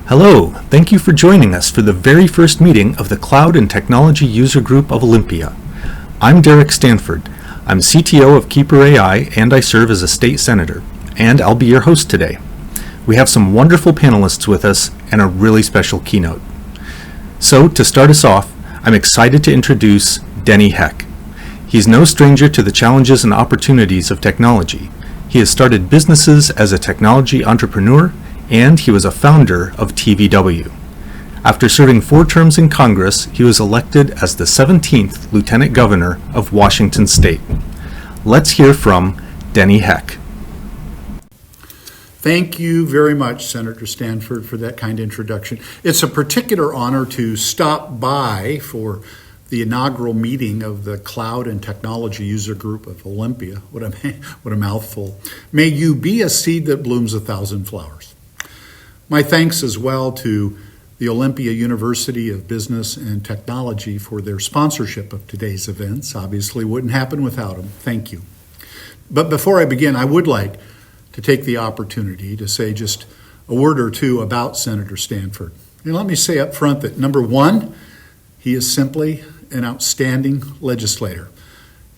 Hello, thank you for joining us for the very first meeting of the Cloud and Technology User Group of Olympia. I'm Derek Stanford. I'm CTO of Keeper AI and I serve as a state senator, and I'll be your host today. We have some wonderful panelists with us and a really special keynote. So to start us off, I'm excited to introduce Denny Heck. He's no stranger to the challenges and opportunities of technology. He has started businesses as a technology entrepreneur, and he was a founder of TVW. After serving 4 terms in Congress, he was elected as the 17th Lieutenant Governor of Washington State. Let's hear from Denny Heck. Thank you very much, Senator Stanford, for that kind introduction. It's a particular honor to stop by for the inaugural meeting of the Cloud and Technology User Group of Olympia. What a mouthful. May you be a seed that blooms 1,000 flowers. My thanks as well to the Olympia University of Business and Technology for their sponsorship of today's events. Obviously wouldn't happen without them. Thank you. But before I begin, I would like to take the opportunity to say just a word or two about Senator Stanford. And let me say up front that number one, he is simply an outstanding legislator.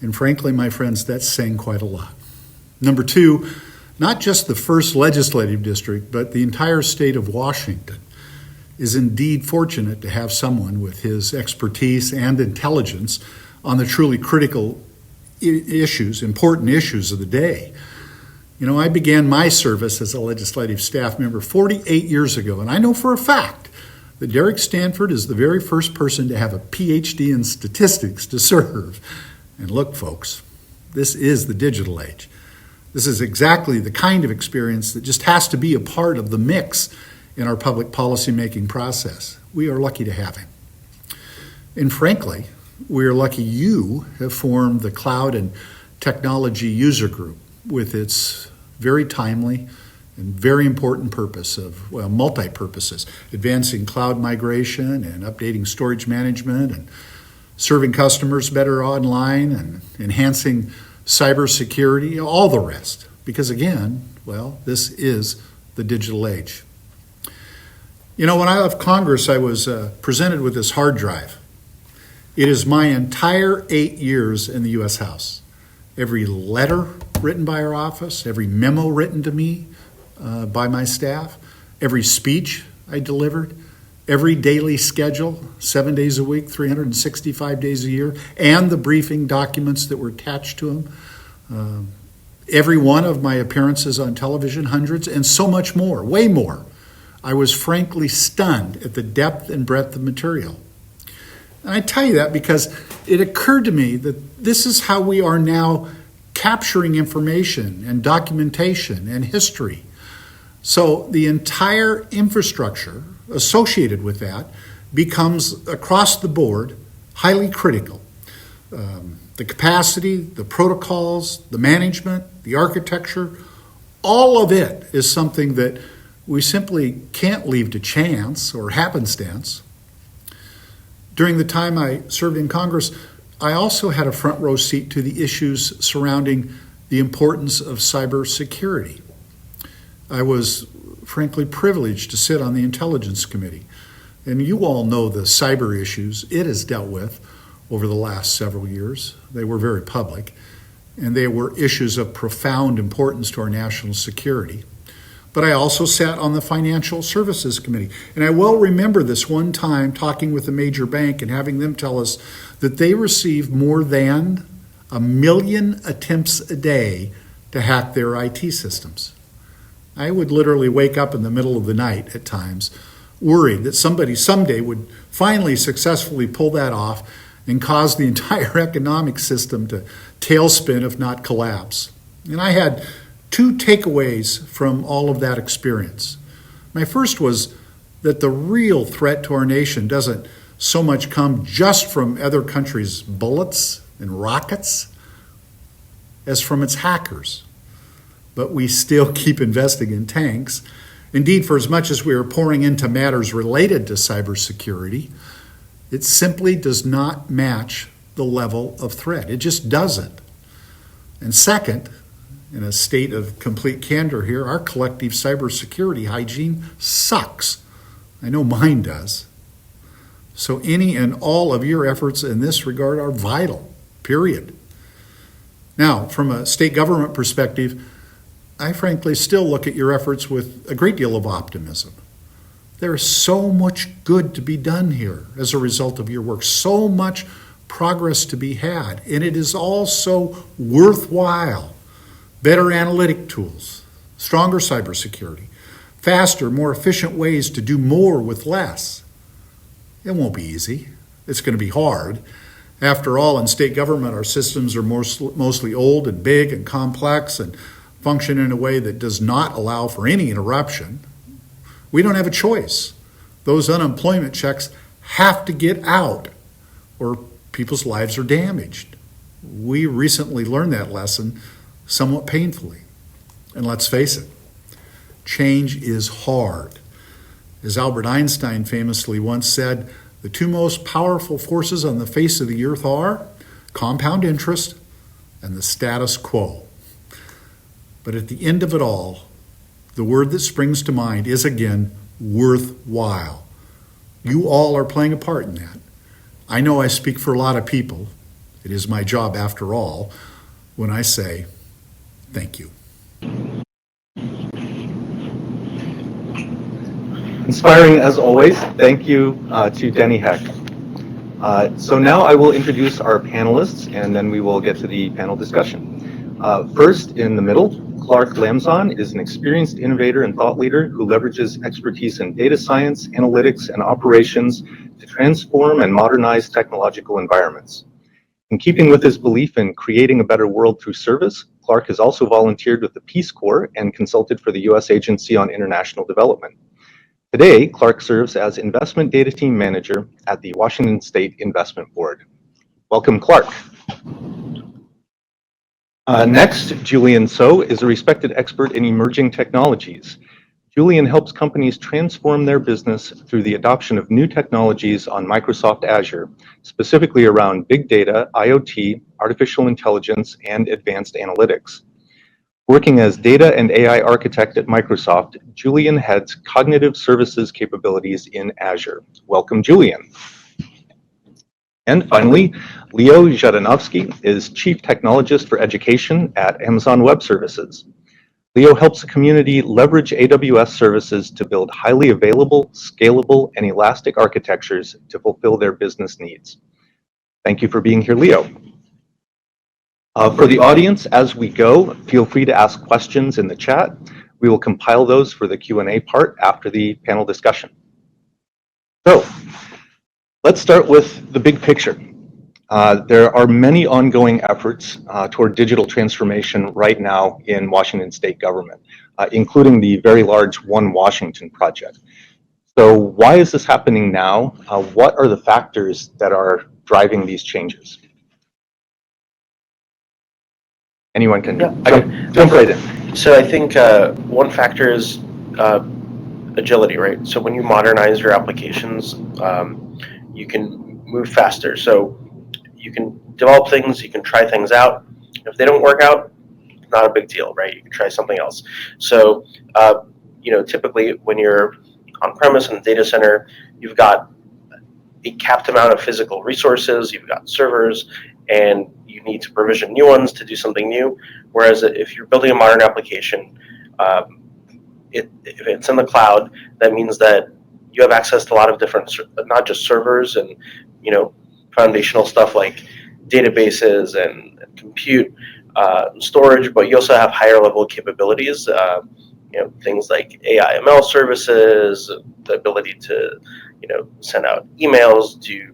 And frankly, my friends, that's saying quite a lot. Number two, not just the first legislative district, but the entire state of Washington is indeed fortunate to have someone with his expertise and intelligence on the truly critical issues, important issues of the day. You know, I began my service as a legislative staff member 48 years ago, and I know for a fact that Derek Stanford is the very first person to have a PhD in statistics to serve. And look, folks, this is the digital age. This is exactly the kind of experience that just has to be a part of the mix in our public policy-making process. We are lucky to have him. And frankly, we are lucky you have formed the Cloud and Technology User Group with its very timely and very important purpose of, well, multi-purposes, advancing cloud migration and updating storage management and serving customers better online and enhancing cybersecurity, all the rest. Because again, well, this is the digital age. You know, when I left Congress, I was presented with this hard drive. It is my entire 8 years in the U.S. House. Every letter written by our office, every memo written to me by my staff, every speech I delivered, every daily schedule, 7 days a week, 365 days a year, and the briefing documents that were attached to them, every one of my appearances on television, hundreds, and so much more, way more. I was frankly stunned at the depth and breadth of material. And I tell you that because it occurred to me that this is how we are now capturing information and documentation and history. So the entire infrastructure associated with that becomes, across the board, highly critical. The capacity, the protocols, the management, the architecture, all of it is something that we simply can't leave to chance or happenstance. During the time I served in Congress, I also had a front row seat to the issues surrounding the importance of cybersecurity. I was frankly privileged to sit on the Intelligence Committee. And you all know the cyber issues it has dealt with over the last several years. They were very public, and they were issues of profound importance to our national security. But I also sat on the Financial Services Committee. And I well remember this one time talking with a major bank and having them tell us that they receive more than 1 million attempts a day to hack their IT systems. I would literally wake up in the middle of the night at times, worried that somebody someday would finally successfully pull that off and cause the entire economic system to tailspin, if not collapse. And I had 2 takeaways from all of that experience. My first was that the real threat to our nation doesn't so much come just from other countries' bullets and rockets as from its hackers. But we still keep investing in tanks. Indeed, for as much as we are pouring into matters related to cybersecurity, it simply does not match the level of threat. It just doesn't. And second, in a state of complete candor here, our collective cybersecurity hygiene sucks. I know mine does. So any and all of your efforts in this regard are vital, period. Now, from a state government perspective, I frankly still look at your efforts with a great deal of optimism. There is so much good to be done here as a result of your work, so much progress to be had, and it is all so worthwhile. Better analytic tools, stronger cybersecurity, faster, more efficient ways to do more with less. It won't be easy. It's going to be hard. After all, in state government, our systems are mostly old and big and complex and function in a way that does not allow for any interruption. We don't have a choice. Those unemployment checks have to get out or people's lives are damaged. We recently learned that lesson somewhat painfully. And let's face it, change is hard. As Albert Einstein famously once said, the two most powerful forces on the face of the earth are compound interest and the status quo. But at the end of it all, the word that springs to mind is again worthwhile. You all are playing a part in that. I know I speak for a lot of people. It is my job after all when I say thank you. Inspiring as always. Thank you to Denny Heck. So now I will introduce our panelists and then we will get to the panel discussion. First, in the middle, Clark Lamsan is an experienced innovator and thought leader who leverages expertise in data science, analytics, and operations to transform and modernize technological environments. In keeping with his belief in creating a better world through service, Clark has also volunteered with the Peace Corps and consulted for the U.S. Agency on International Development. Today, Clark serves as Investment Data Team Manager at the Washington State Investment Board. Welcome, Clark. Next, Julain Soh is a respected expert in emerging technologies. Julain helps companies transform their business through the adoption of new technologies on Microsoft Azure, specifically around big data, IoT, artificial intelligence, and advanced analytics. Working as data and AI architect at Microsoft, Julain heads cognitive services capabilities in Azure. Welcome, Julain. And finally, Leo Jardinovsky is Chief Technologist for Education at Amazon Web Services. Leo helps the community leverage AWS services to build highly available, scalable, and elastic architectures to fulfill their business needs. Thank you for being here, Leo. For the audience, as we go, feel free to ask questions in the chat. We will compile those for the Q&A part after the panel discussion. So, let's start with the big picture. There are many ongoing efforts toward digital transformation right now in Washington state government, including the very large One Washington project. So why is this happening now? What are the factors that are driving these changes? Anyone can jump right in. So I think one factor is agility, right? So when you modernize your applications, you can move faster. So you can develop things, you can try things out. If they don't work out, not a big deal, right? You can try something else. So, typically when you're on-premise in the data center, you've got a capped amount of physical resources, you've got servers, and you need to provision new ones to do something new. Whereas if you're building a modern application, if it's in the cloud, that means that you have access to a lot of different, not just servers and foundational stuff like databases and compute storage, but you also have higher level capabilities, things like AI ML services, the ability to send out emails, do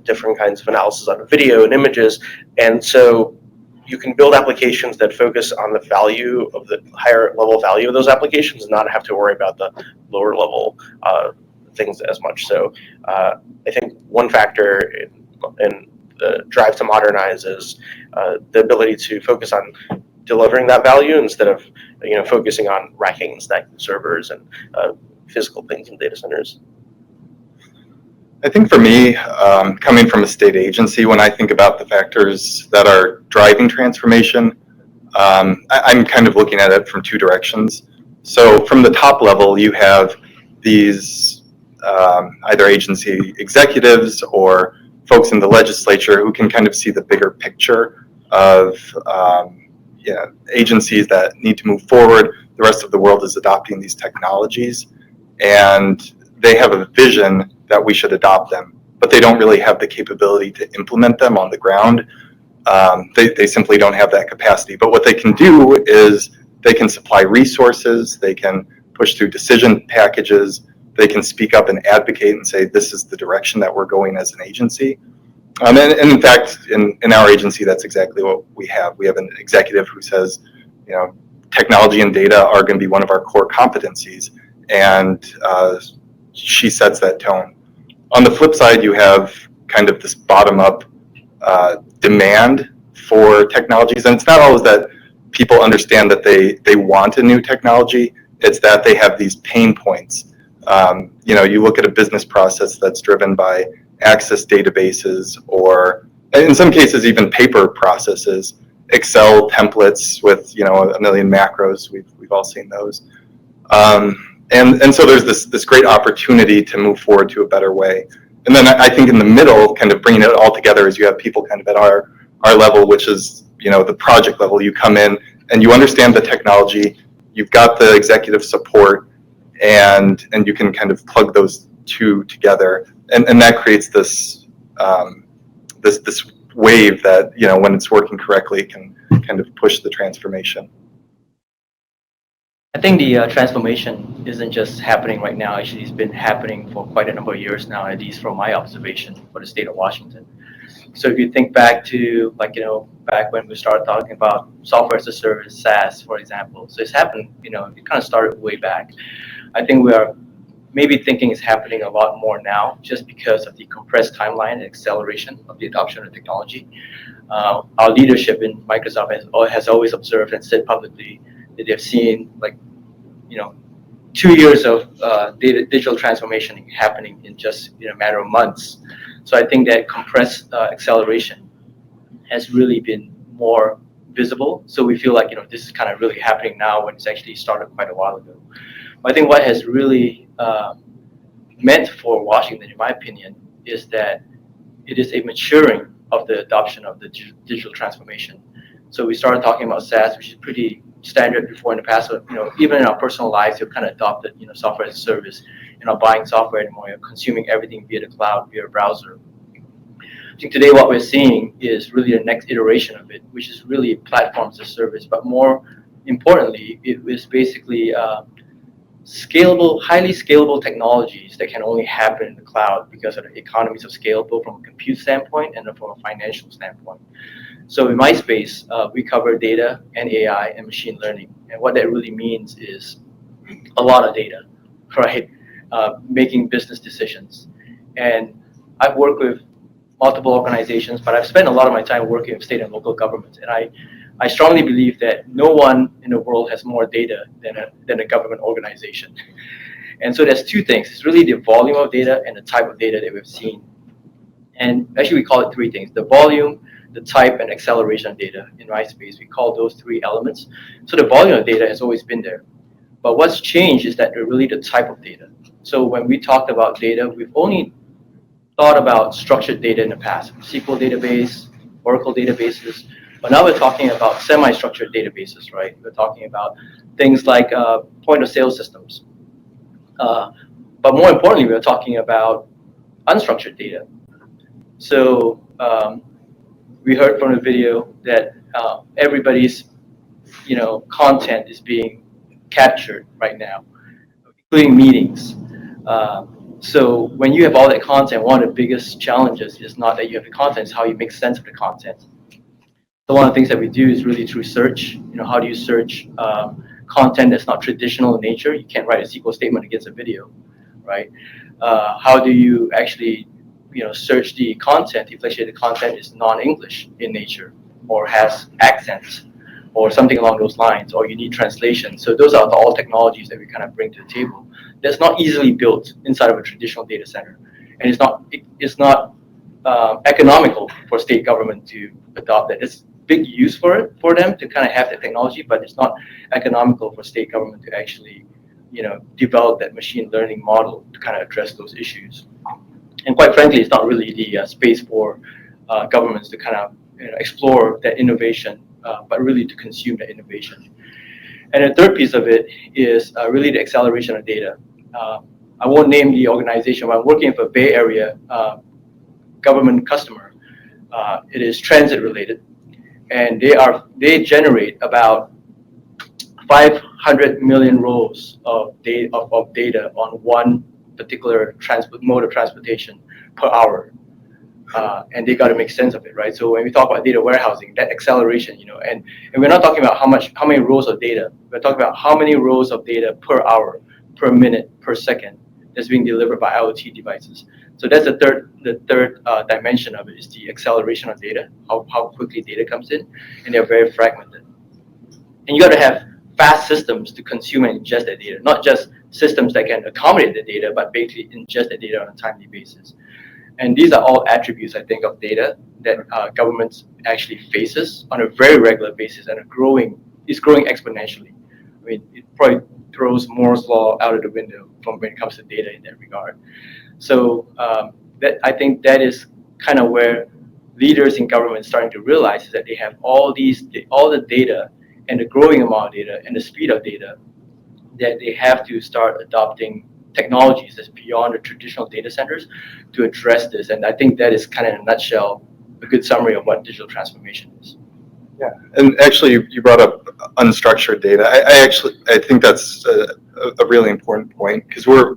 different kinds of analysis on video and images. And so you can build applications that focus on the value of the higher level value of those applications and not have to worry about the lower level things as much. So I think one factor in the drive to modernize is the ability to focus on delivering that value instead of focusing on racking and stacking servers and physical things in data centers. I think for me, coming from a state agency, when I think about the factors that are driving transformation, I'm kind of looking at it from two directions. So from the top level, you have these either agency executives or folks in the legislature who can kind of see the bigger picture of agencies that need to move forward. The rest of the world is adopting these technologies, and they have a vision that we should adopt them, but they don't really have the capability to implement them on the ground. They simply don't have that capacity. But what they can do is they can supply resources, they can push through decision packages, they can speak up and advocate and say, this is the direction that we're going as an agency. And in fact, in our agency, that's exactly what we have. We have an executive who says, technology and data are going to be one of our core competencies, and she sets that tone. On the flip side, you have kind of this bottom-up demand for technologies, and it's not always that people understand that they want a new technology. It's that they have these pain points. You look at a business process that's driven by access databases, or in some cases even paper processes, Excel templates with a million macros. We've all seen those, and so there's this great opportunity to move forward to a better way. And then I think in the middle, kind of bringing it all together, is you have people kind of at our level, which is the project level. You come in and you understand the technology, you've got the executive support, and you can kind of plug those two together, and that creates this this wave that when it's working correctly can kind of push the transformation. I think the transformation isn't just happening right now. Actually, it's been happening for quite a number of years now, at least from my observation for the state of Washington. So if you think back to back when we started talking about software as a service, SaaS, for example. So it's happened, it kind of started way back. I think we are maybe thinking it's happening a lot more now, just because of the compressed timeline and acceleration of the adoption of technology. Our leadership in Microsoft has always observed and said publicly that they've seen 2 years of digital transformation happening in just a matter of months. So I think that compressed acceleration has really been more visible. So we feel like this is kind of really happening now when it's actually started quite a while ago. But I think what has really meant for Washington, in my opinion, is that it is a maturing of the adoption of the digital transformation. So we started talking about SaaS, which is pretty standard before in the past. But, even in our personal lives, you've kind of adopted, software as a service. You're not buying software anymore. You're consuming everything via the cloud, via a browser. I think today what we're seeing is really the next iteration of it, which is really platform as a service. But more importantly, it is basically scalable, highly scalable technologies that can only happen in the cloud because of the economies of scale, both from a compute standpoint and from a financial standpoint. So in my space, we cover data and AI and machine learning. And what that really means is a lot of data, right? Making business decisions. And I've worked with multiple organizations, but I've spent a lot of my time working with state and local governments. And I strongly believe that no one in the world has more data than a government organization. And so there's two things. It's really the volume of data and the type of data that we've seen. And actually we call it three things: the volume, the type, and acceleration of data. In my space, we call those three elements. So the volume of data has always been there. But what's changed is that they're really the type of data. So when we talked about data, we've only thought about structured data in the past: SQL database, Oracle databases. But now we're talking about semi-structured databases, right? We're talking about things like point-of-sale systems. But more importantly, we're talking about unstructured data. So we heard from the video that everybody's, content is being captured right now, including meetings. So when you have all that content, one of the biggest challenges is not that you have the content, it's how you make sense of the content. So one of the things that we do is really through search. How do you search content that's not traditional in nature? You can't write a SQL statement against a video, right? How do you actually, search the content if, let's say, the content is non-English in nature, or has accents, or something along those lines, or you need translation? So those are all technologies that we kind of bring to the table. That's not easily built inside of a traditional data center, and it's not economical for state government to adopt that. It's big use for them to kind of have the technology, but it's not economical for state government to actually develop that machine learning model to kind of address those issues. And quite frankly, it's not really the space for governments to kind of explore that innovation, but really to consume that innovation. And the third piece of it is really the acceleration of data. I won't name the organization, but I'm working with a Bay Area government customer. It is transit related, and they generate about 500 million rows of data on one particular mode of transportation per hour. And they got to make sense of it, right? So when we talk about data warehousing, that acceleration, and we're not talking about how many rows of data. We're talking about how many rows of data per hour, per minute, per second that's being delivered by IoT devices. So that's the third dimension of it, is the acceleration of data, how quickly data comes in, and they're very fragmented. And you got to have fast systems to consume and ingest that data, not just systems that can accommodate the data, but basically ingest the data on a timely basis. And these are all attributes, I think, of data that governments actually faces on a very regular basis, and is growing exponentially. I mean, it probably throws Moore's law out of the window from when it comes to data in that regard. So I think that is kind of where leaders in government starting to realize is that they have all the data and the growing amount of data and the speed of data, that they have to start adopting technologies that's beyond the traditional data centers to address this. And I think that is kind of in a nutshell a good summary of what digital transformation is. Yeah, and actually you brought up unstructured data. I think that's a really important point, because we're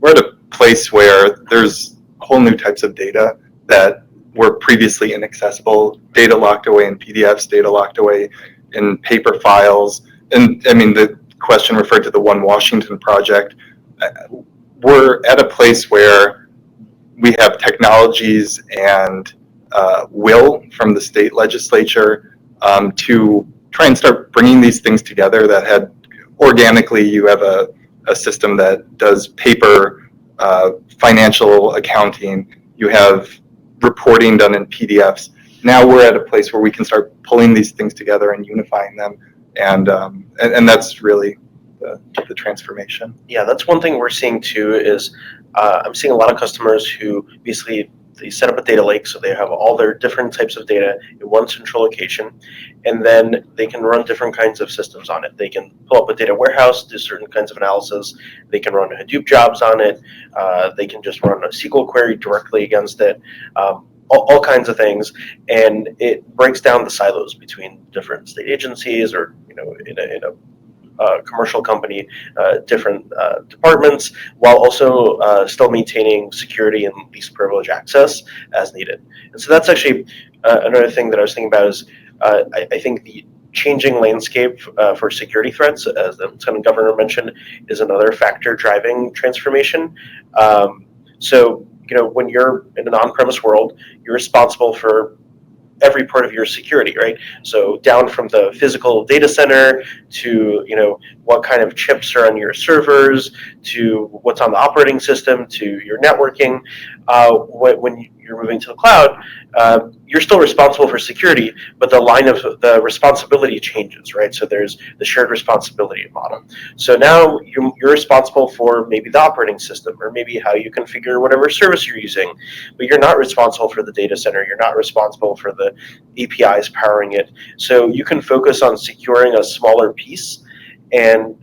at a place where there's whole new types of data that were previously inaccessible, data locked away in PDFs, data locked away in paper files. And I mean, the question referred to the One Washington project. We're at a place where we have technologies and will from the state legislature to try and start bringing these things together that had organically, you have a system that does paper financial accounting, you have reporting done in PDFs. Now we're at a place where we can start pulling these things together and unifying them, and that's really the transformation. Yeah, that's one thing we're seeing too. Is I'm seeing a lot of customers who basically they set up a data lake, so they have all their different types of data in one central location, and then they can run different kinds of systems on it. They can pull up a data warehouse, do certain kinds of analysis. They can run Hadoop jobs on it. They can just run a SQL query directly against it. All kinds of things, and it breaks down the silos between different state agencies, or in a commercial company, different departments, while also still maintaining security and least privilege access as needed. And so that's actually another thing that I was thinking about is I think the changing landscape for security threats, as the Lieutenant Governor mentioned, is another factor driving transformation. So when you're in an on-premise world, you're responsible for every part of your security, right? So down from the physical data center to what kind of chips are on your servers, to what's on the operating system, to your networking. When you're moving to the cloud, you're still responsible for security, but the line of the responsibility changes, right? So there's the shared responsibility model. So now you're responsible for maybe the operating system, or maybe how you configure whatever service you're using, but you're not responsible for the data center. You're not responsible for the APIs powering it. So you can focus on securing a smaller piece and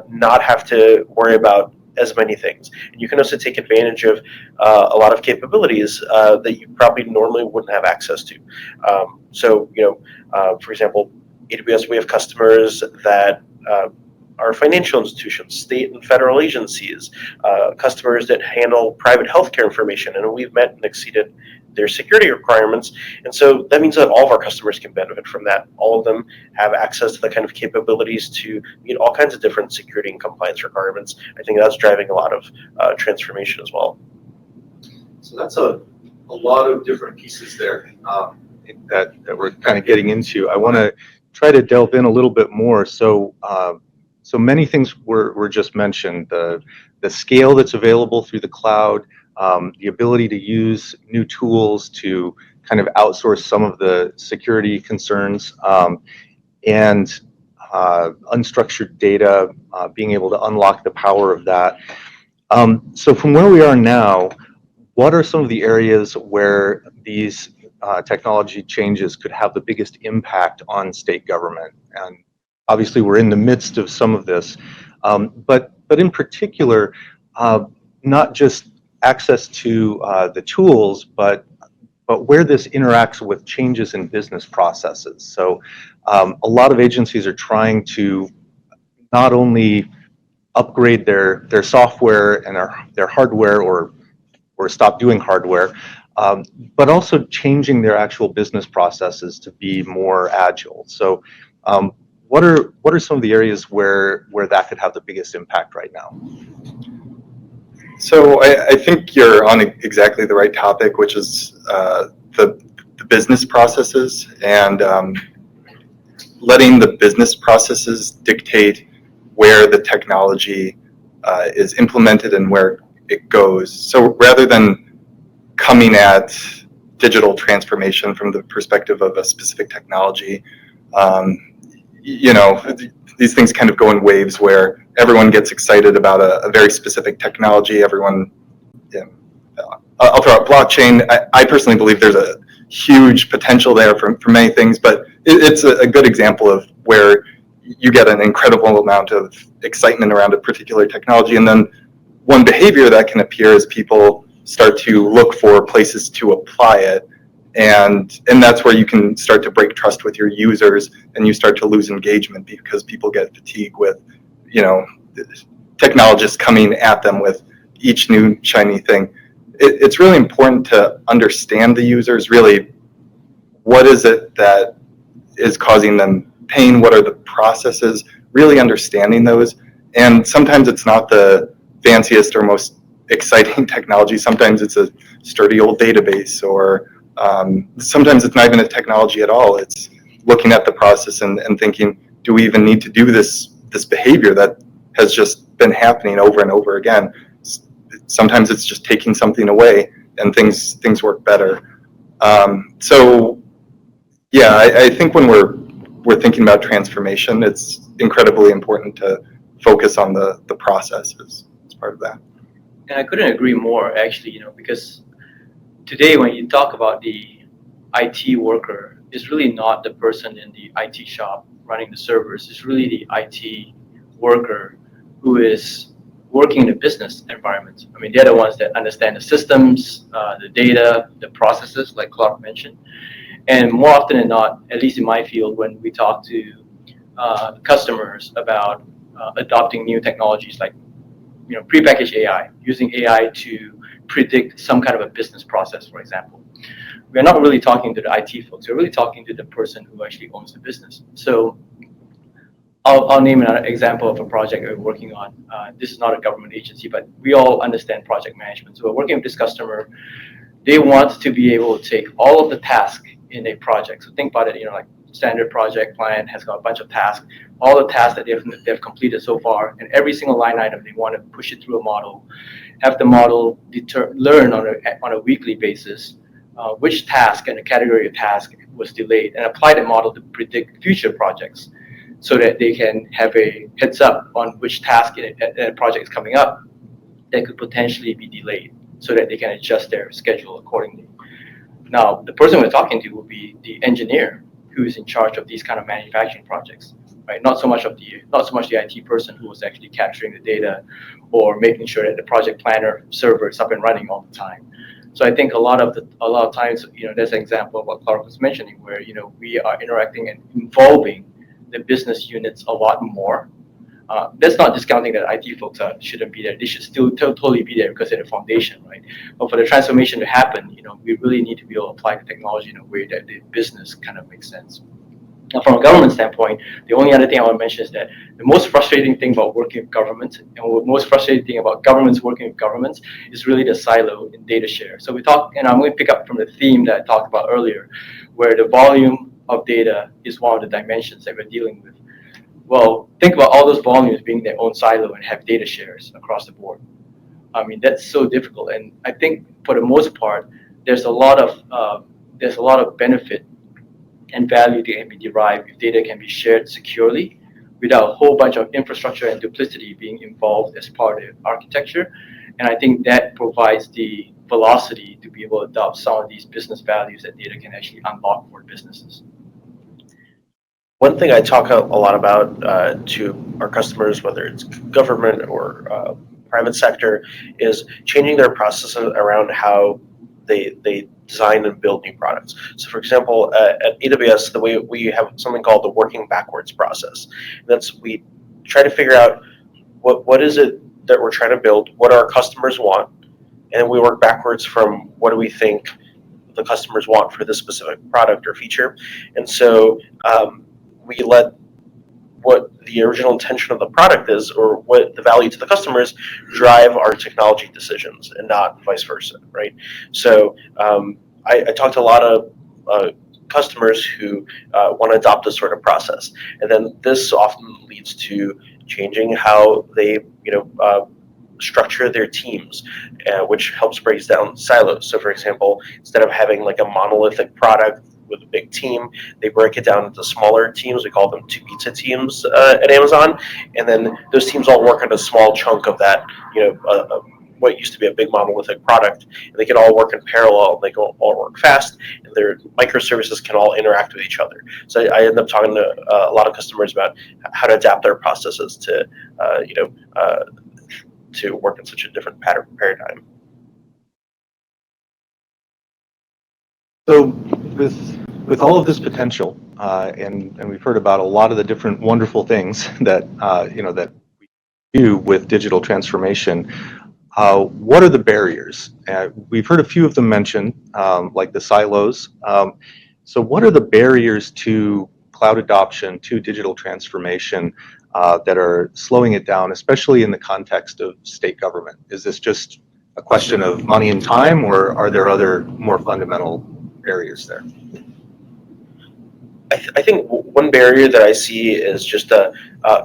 not have to worry about as many things. And you can also take advantage of a lot of capabilities that you probably normally wouldn't have access to. For example, AWS, we have customers that are financial institutions, state and federal agencies, customers that handle private healthcare information, and we've met and exceeded their security requirements. And so that means that all of our customers can benefit from that. All of them have access to the kind of capabilities to meet all kinds of different security and compliance requirements. I think that's driving a lot of transformation as well. So that's a lot of different pieces there that we're kind of getting into. I want to try to delve in a little bit more. So many things were just mentioned. The scale that's available through the cloud, the ability to use new tools to kind of outsource some of the security concerns, and unstructured data, being able to unlock the power of that. So from where we are now, what are some of the areas where these technology changes could have the biggest impact on state government? And obviously we're in the midst of some of this, but in particular, not just access to the tools, but where this interacts with changes in business processes. So a lot of agencies are trying to not only upgrade their software and their hardware or stop doing hardware, but also changing their actual business processes to be more agile. So what are some of the areas where that could have the biggest impact right now? So I think you're on exactly the right topic, which is the business processes, and letting the business processes dictate where the technology is implemented and where it goes. So rather than coming at digital transformation from the perspective of a specific technology, these things kind of go in waves where everyone gets excited about a very specific technology. I'll throw out blockchain. I personally believe there's a huge potential there for many things, but it's a good example of where you get an incredible amount of excitement around a particular technology, and then one behavior that can appear is people start to look for places to apply it, and that's where you can start to break trust with your users, and you start to lose engagement because people get fatigued with, technologists coming at them with each new shiny thing. It's really important to understand the users, really, what is it that is causing them pain, what are the processes, really understanding those. And sometimes it's not the fanciest or most exciting technology. Sometimes it's a sturdy old database, or sometimes it's not even a technology at all. It's looking at the process and thinking, do we even need to do this behavior that has just been happening over and over again? Sometimes it's just taking something away and things work better. So yeah, I think when we're thinking about transformation, it's incredibly important to focus on the process as part of that. And I couldn't agree more, actually, because today when you talk about the IT worker, it's really not the person in the IT shop running the servers. It's really the IT worker who is working in a business environment. I mean, they're the ones that understand the systems, the data, the processes, like Clark mentioned. And more often than not, at least in my field, when we talk to customers about adopting new technologies like prepackaged AI, using AI to predict some kind of a business process, for example, we're not really talking to the IT folks. We're really talking to the person who actually owns the business. So I'll name an example of a project that we're working on. This is not a government agency, but we all understand project management. So we're working with this customer. They want to be able to take all of the tasks in a project. So think about it, like standard project client has got a bunch of tasks, all the tasks that they've completed so far, and every single line item they want to push it through a model, have the model learn on a weekly basis which task and the category of task was delayed, and apply the model to predict future projects, so that they can have a heads up on which task in a project is coming up that could potentially be delayed, so that they can adjust their schedule accordingly. Now, the person we're talking to will be the engineer who is in charge of these kind of manufacturing projects, right? Not so much the IT person who was actually capturing the data or making sure that the project planner server is up and running all the time. So I think a lot of times, there's an example of what Clark was mentioning, where we are interacting and involving the business units a lot more. That's not discounting that IT folks shouldn't be there. They should still totally be there because they're the foundation, right? But for the transformation to happen, we really need to be able to apply the technology in a way that the business kind of makes sense. Now, from a government standpoint, the only other thing I want to mention is that the most frustrating thing about working with government, and the most frustrating thing about governments working with governments, is really the silo in data share. So we talk, and I'm going to pick up from the theme that I talked about earlier, where the volume of data is one of the dimensions that we're dealing with. Well, think about all those volumes being their own silo and have data shares across the board. I mean, that's so difficult, and I think for the most part, there's a lot of benefit and value that can be derived if data can be shared securely without a whole bunch of infrastructure and duplicity being involved as part of the architecture. And I think that provides the velocity to be able to adopt some of these business values that data can actually unlock for businesses. One thing I talk a lot about to our customers, whether it's government or private sector, is changing their processes around how they design and build new products. So for example, at AWS, the way we have something called the working backwards process. That's we try to figure out what is it that we're trying to build, what our customers want, and we work backwards from what do we think the customers want for this specific product or feature. And so we let what the original intention of the product is, or what the value to the customers, drive our technology decisions, and not vice versa, right? So I talked to a lot of customers who want to adopt this sort of process, and then this often leads to changing how they, structure their teams, which helps break down silos. So, for example, instead of having like a monolithic product with a big team, they break it down into smaller teams. We call them 2 pizza teams at Amazon, and then those teams all work on a small chunk of that, what used to be a big monolithic product, and they can all work in parallel. They can all work fast, and their microservices can all interact with each other. So I end up talking to a lot of customers about how to adapt their processes to, to work in such a different paradigm. So with all of this potential, and we've heard about a lot of the different wonderful things that that we do with digital transformation, what are the barriers? We've heard a few of them mentioned, like the silos. So what are the barriers to cloud adoption, to digital transformation, that are slowing it down, especially in the context of state government? Is this just a question of money and time, or are there other more fundamental barriers there? I think one barrier that I see is just a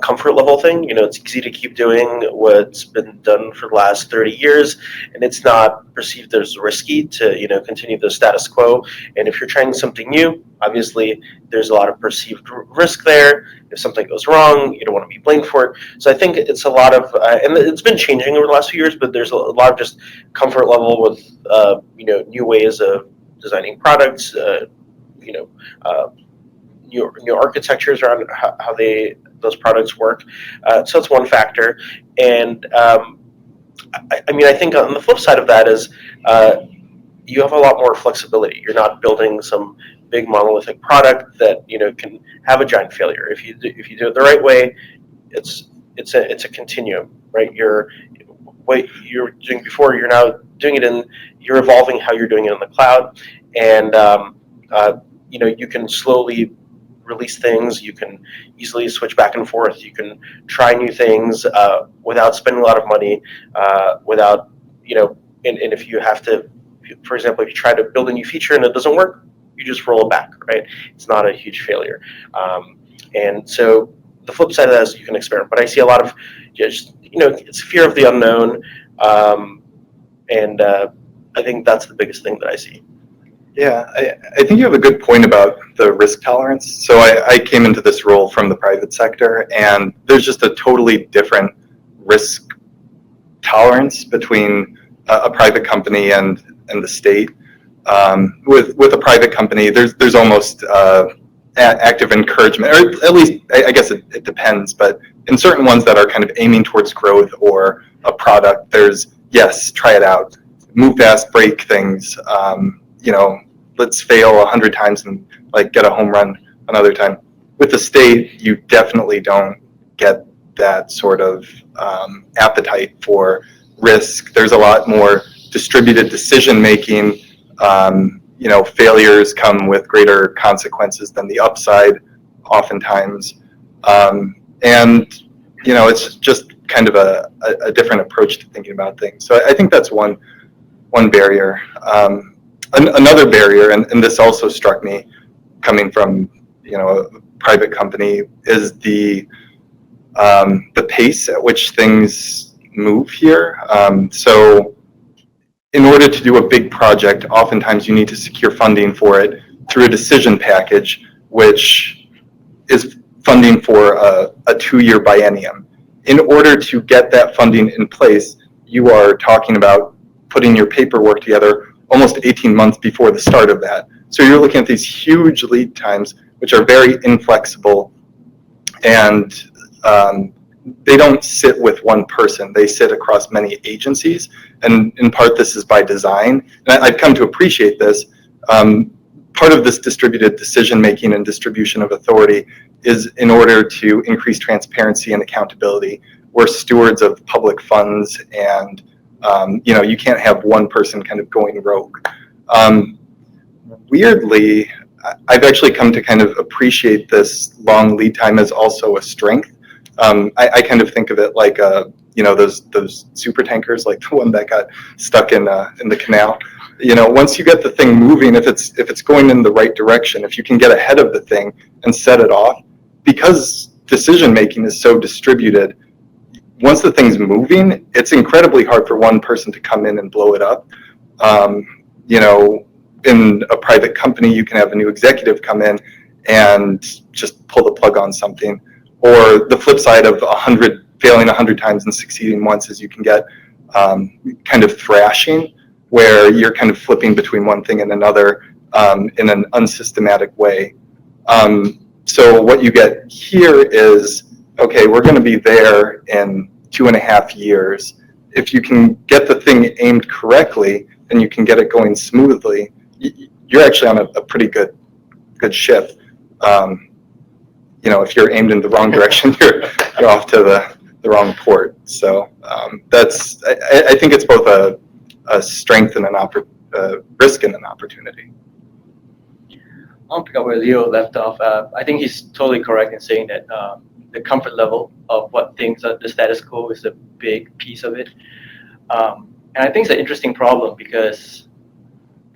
comfort level thing. It's easy to keep doing what's been done for the last 30 years, and it's not perceived as risky to continue the status quo. And if you're trying something new, obviously there's a lot of perceived risk there. If something goes wrong, you don't want to be blamed for it. So I think it's a lot of, and it's been changing over the last few years, but there's a lot of just comfort level with new ways of designing products, new architectures around how those products work. So it's one factor. And I think on the flip side of that is you have a lot more flexibility. You're not building some big monolithic product that can have a giant failure. If you do it the right way, it's a continuum, right? What you're doing before, you're now doing it you're evolving how you're doing it in the cloud, and you can slowly release things. You can easily switch back and forth. You can try new things without spending a lot of money, without and if you have to, for example, if you try to build a new feature and it doesn't work, you just roll it back, right? It's not a huge failure. And so the flip side of that is you can experiment. But I see a lot of just it's fear of the unknown, and I think that's the biggest thing that I see. Yeah, I think you have a good point about the risk tolerance. So I came into this role from the private sector, and there's just a totally different risk tolerance between a private company and the state. With a private company, there's almost active encouragement, or at least I guess it depends. But in certain ones that are kind of aiming towards growth or a product, there's yes, try it out, move fast, break things. Let's fail 100 times and get a home run another time. With the state, you definitely don't get that sort of appetite for risk. There's a lot more distributed decision making. Failures come with greater consequences than the upside, oftentimes. It's just kind of a different approach to thinking about things. So I think that's one barrier. Another barrier, and this also struck me coming from a private company, is the pace at which things move here. So in order to do a big project, oftentimes you need to secure funding for it through a decision package, which is funding for a 2-year biennium. In order to get that funding in place, you are talking about putting your paperwork together almost 18 months before the start of that. So you're looking at these huge lead times, which are very inflexible, and they don't sit with one person. They sit across many agencies, and in part this is by design. And I've come to appreciate this. Part of this distributed decision-making and distribution of authority is in order to increase transparency and accountability. We're stewards of public funds, and you can't have one person kind of going rogue. Weirdly, I've actually come to kind of appreciate this long lead time as also a strength. I kind of think of it like those super tankers, like the one that got stuck in the canal. Once you get the thing moving, if it's going in the right direction, if you can get ahead of the thing and set it off, because decision making is so distributed, once the thing's moving, it's incredibly hard for one person to come in and blow it up. In a private company, you can have a new executive come in and just pull the plug on something. Or the flip side of failing 100 times and succeeding once is you can get kind of thrashing, where you're kind of flipping between one thing and another in an unsystematic way. So what you get here is, okay, we're going to be there in 2.5 years. If you can get the thing aimed correctly and you can get it going smoothly, you're actually on a pretty good ship. If you're aimed in the wrong direction, you're off to the wrong port. So I think it's both a strength and a risk and an opportunity. I'll pick up where Leo left off. I think he's totally correct in saying that the comfort level of what things are the status quo is a big piece of it. And I think it's an interesting problem because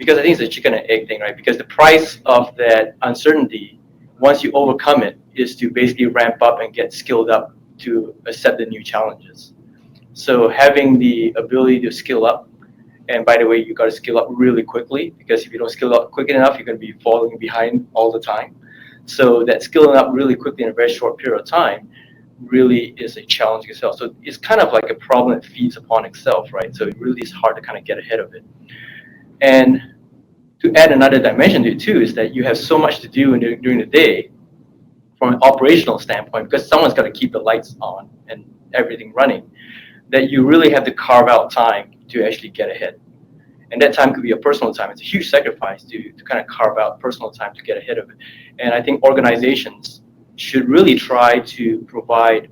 I think it's a chicken and egg thing, right? Because the price of that uncertainty, once you overcome it, is to basically ramp up and get skilled up to accept the new challenges. So having the ability to skill up, and by the way, you got to skill up really quickly, because if you don't skill up quick enough, you're going to be falling behind all the time. So that skilling up really quickly in a very short period of time really is a challenge itself. So it's kind of like a problem that feeds upon itself, right? So it really is hard to kind of get ahead of it. And to add another dimension to it too is that you have so much to do during the day from an operational standpoint, because someone's got to keep the lights on and everything running, that you really have to carve out time to actually get ahead. And that time could be a personal time. It's a huge sacrifice to kind of carve out personal time to get ahead of it. And I think organizations should really try to provide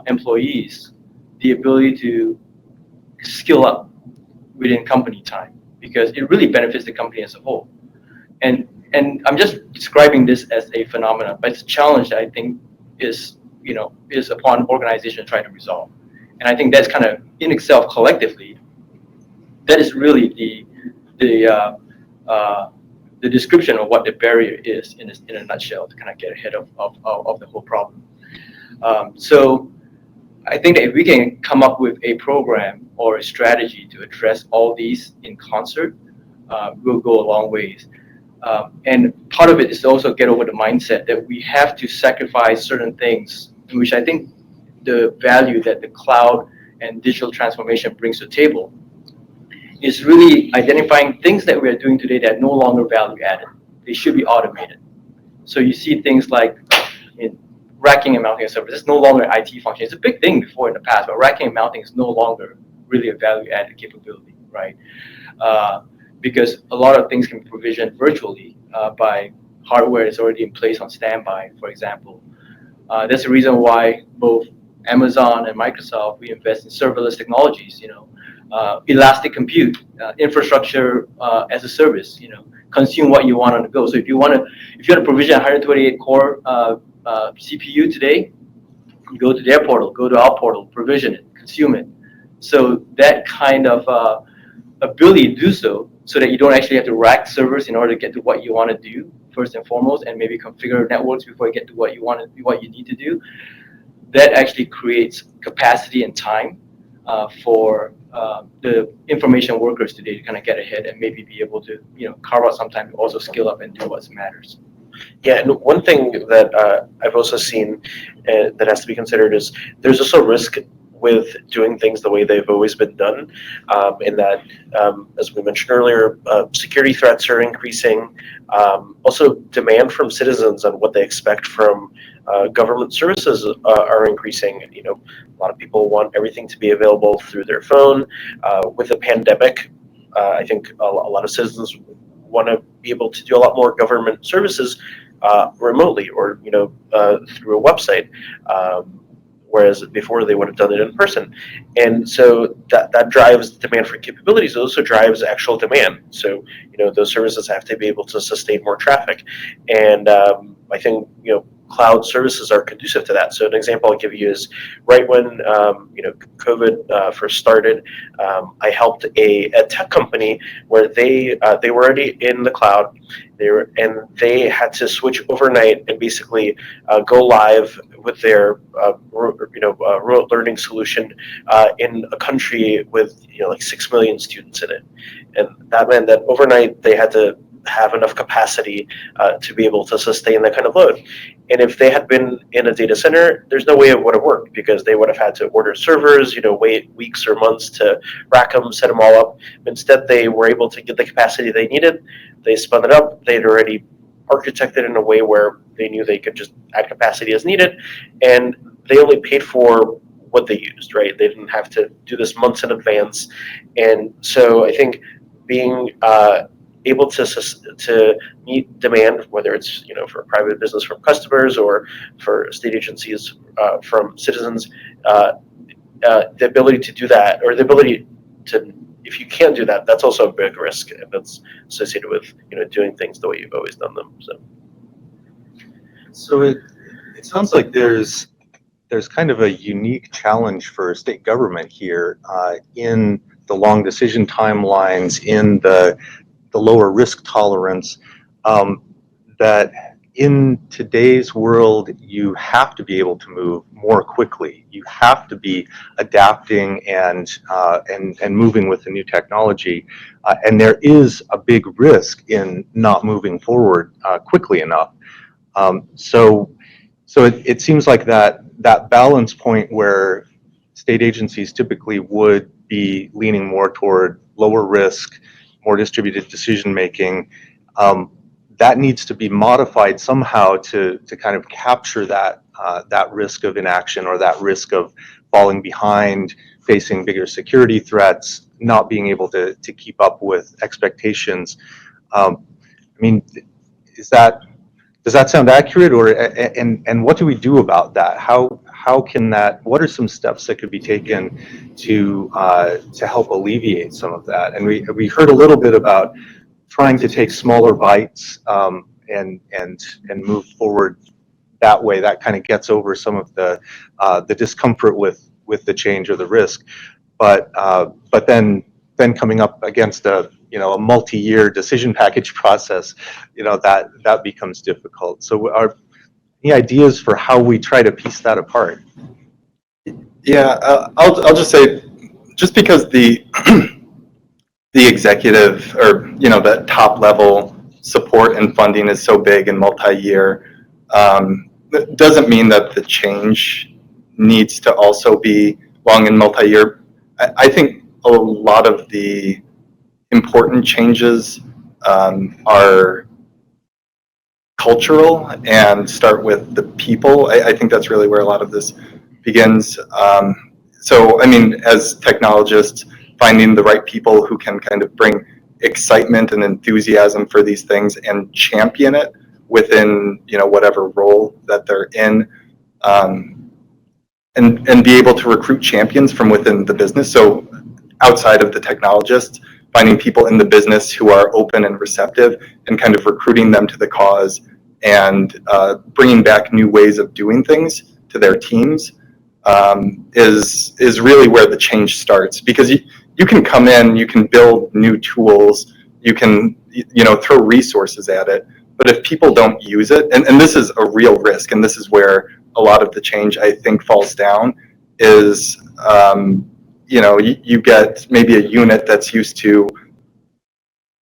employees the ability to skill up within company time, because it really benefits the company as a whole. And I'm just describing this as a phenomenon, but it's a challenge that I think is upon organizations trying to resolve. And I think that's kind of in itself collectively, that is really the description of what the barrier is in a nutshell to kind of get ahead of the whole problem. So I think that if we can come up with a program or a strategy to address all these in concert, we'll go a long ways. And part of it is to also get over the mindset that we have to sacrifice certain things, which I think the value that the cloud and digital transformation brings to the table is really identifying things that we are doing today that are no longer value added. They should be automated. So you see things like racking and mounting a server. This is no longer an IT function. It's a big thing before in the past, but racking and mounting is no longer really a value added capability, right? Because a lot of things can be provisioned virtually by hardware that's already in place on standby, for example. That's the reason why both Amazon and Microsoft, we invest in serverless technologies, elastic compute, infrastructure as a service, consume what you want on the go. So if you want to provision 128 core CPU today, you go to their portal, go to our portal, provision it, consume it. So that kind of ability to do so that you don't actually have to rack servers in order to get to what you want to do first and foremost, and maybe configure networks before you get to what you need to do. That actually creates capacity and time for the information workers today to kind of get ahead and maybe be able to carve out some time to also skill up and do what matters. Yeah, and one thing that I've also seen that has to be considered is there's also risk with doing things the way they've always been done, in that, as we mentioned earlier, security threats are increasing. Also, demand from citizens on what they expect from government services are increasing. You know, a lot of people want everything to be available through their phone. With the pandemic, I think a lot of citizens want to be able to do a lot more government services remotely, or through a website. Whereas before they would have done it in person. And so that drives demand for capabilities. It also drives actual demand. So, those services have to be able to sustain more traffic. And I think, cloud services are conducive to that. So an example I'll give you is right when, COVID first started, I helped a tech company where they were already in the cloud. They had to switch overnight and basically go live with their remote learning solution in a country with like 6 million students in it, and that meant that overnight they had to have enough capacity to be able to sustain that kind of load. And if they had been in a data center, there's no way it would have worked, because they would have had to order servers, wait weeks or months to rack them, set them all up. Instead, they were able to get the capacity they needed. They spun it up. They'd already architected in a way where they knew they could just add capacity as needed, and they only paid for what they used, right? They didn't have to do this months in advance. And so I think being able to meet demand, whether it's for a private business from customers or for state agencies from citizens, the ability to do that, or the ability to, if you can't do that, that's also a big risk, and that's associated with doing things the way you've always done them. So it sounds like there's kind of a unique challenge for state government here in the long decision timelines, in the lower risk tolerance, that in today's world, you have to be able to move more quickly. You have to be adapting and moving with the new technology. And there is a big risk in not moving forward quickly enough. So it seems like that balance point where state agencies typically would be leaning more toward lower risk, more distributed decision making, that needs to be modified somehow to kind of capture that risk of inaction, or that risk of falling behind, facing bigger security threats, not being able to keep up with expectations. I mean, does that sound accurate, or and what do we do about that? How can that? What are some steps that could be taken to help alleviate some of that? And we heard a little bit about trying to take smaller bites and move forward that way. That kind of gets over some of the discomfort with the change or the risk. But then coming up against a multi-year decision package process, that becomes difficult. So are any ideas for how we try to piece that apart? Yeah, I'll just say, just because the executive, or the top level support and funding is so big and multi-year, that doesn't mean that the change needs to also be long and multi-year. I think a lot of the important changes are cultural and start with the people. I think that's really where a lot of this begins. So, I mean, as technologists, finding the right people who can kind of bring excitement and enthusiasm for these things and champion it within, whatever role that they're in, and be able to recruit champions from within the business. So outside of the technologists, finding people in the business who are open and receptive, and kind of recruiting them to the cause, and bringing back new ways of doing things to their teams, is really where the change starts. Because you can come in, you can build new tools, you can throw resources at it, but if people don't use it, and this is a real risk, and this is where a lot of the change, I think, falls down, is you get maybe a unit that's used to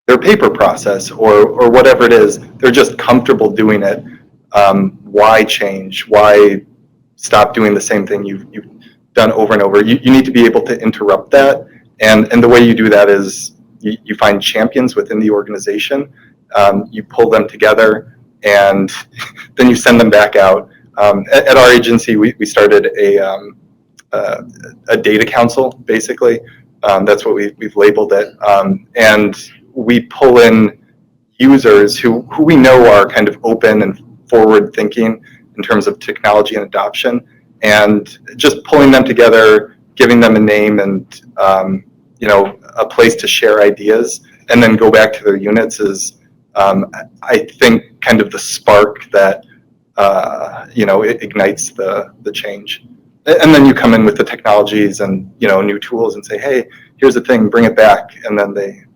their paper process or whatever it is. They're just comfortable doing it. Why change? Why stop doing the same thing you've done over and over? You need to be able to interrupt that. And the way you do that is you find champions within the organization, you pull them together, and then you send them back out. At our agency, we started a data council, basically. That's what we've labeled it. And we pull in users who we know are kind of open and forward thinking in terms of technology and adoption, and just pulling them together, giving them a name and a place to share ideas, and then go back to their units is, I think, kind of the spark that it ignites the change. And then you come in with the technologies and new tools and say, hey, here's the thing, bring it back, and then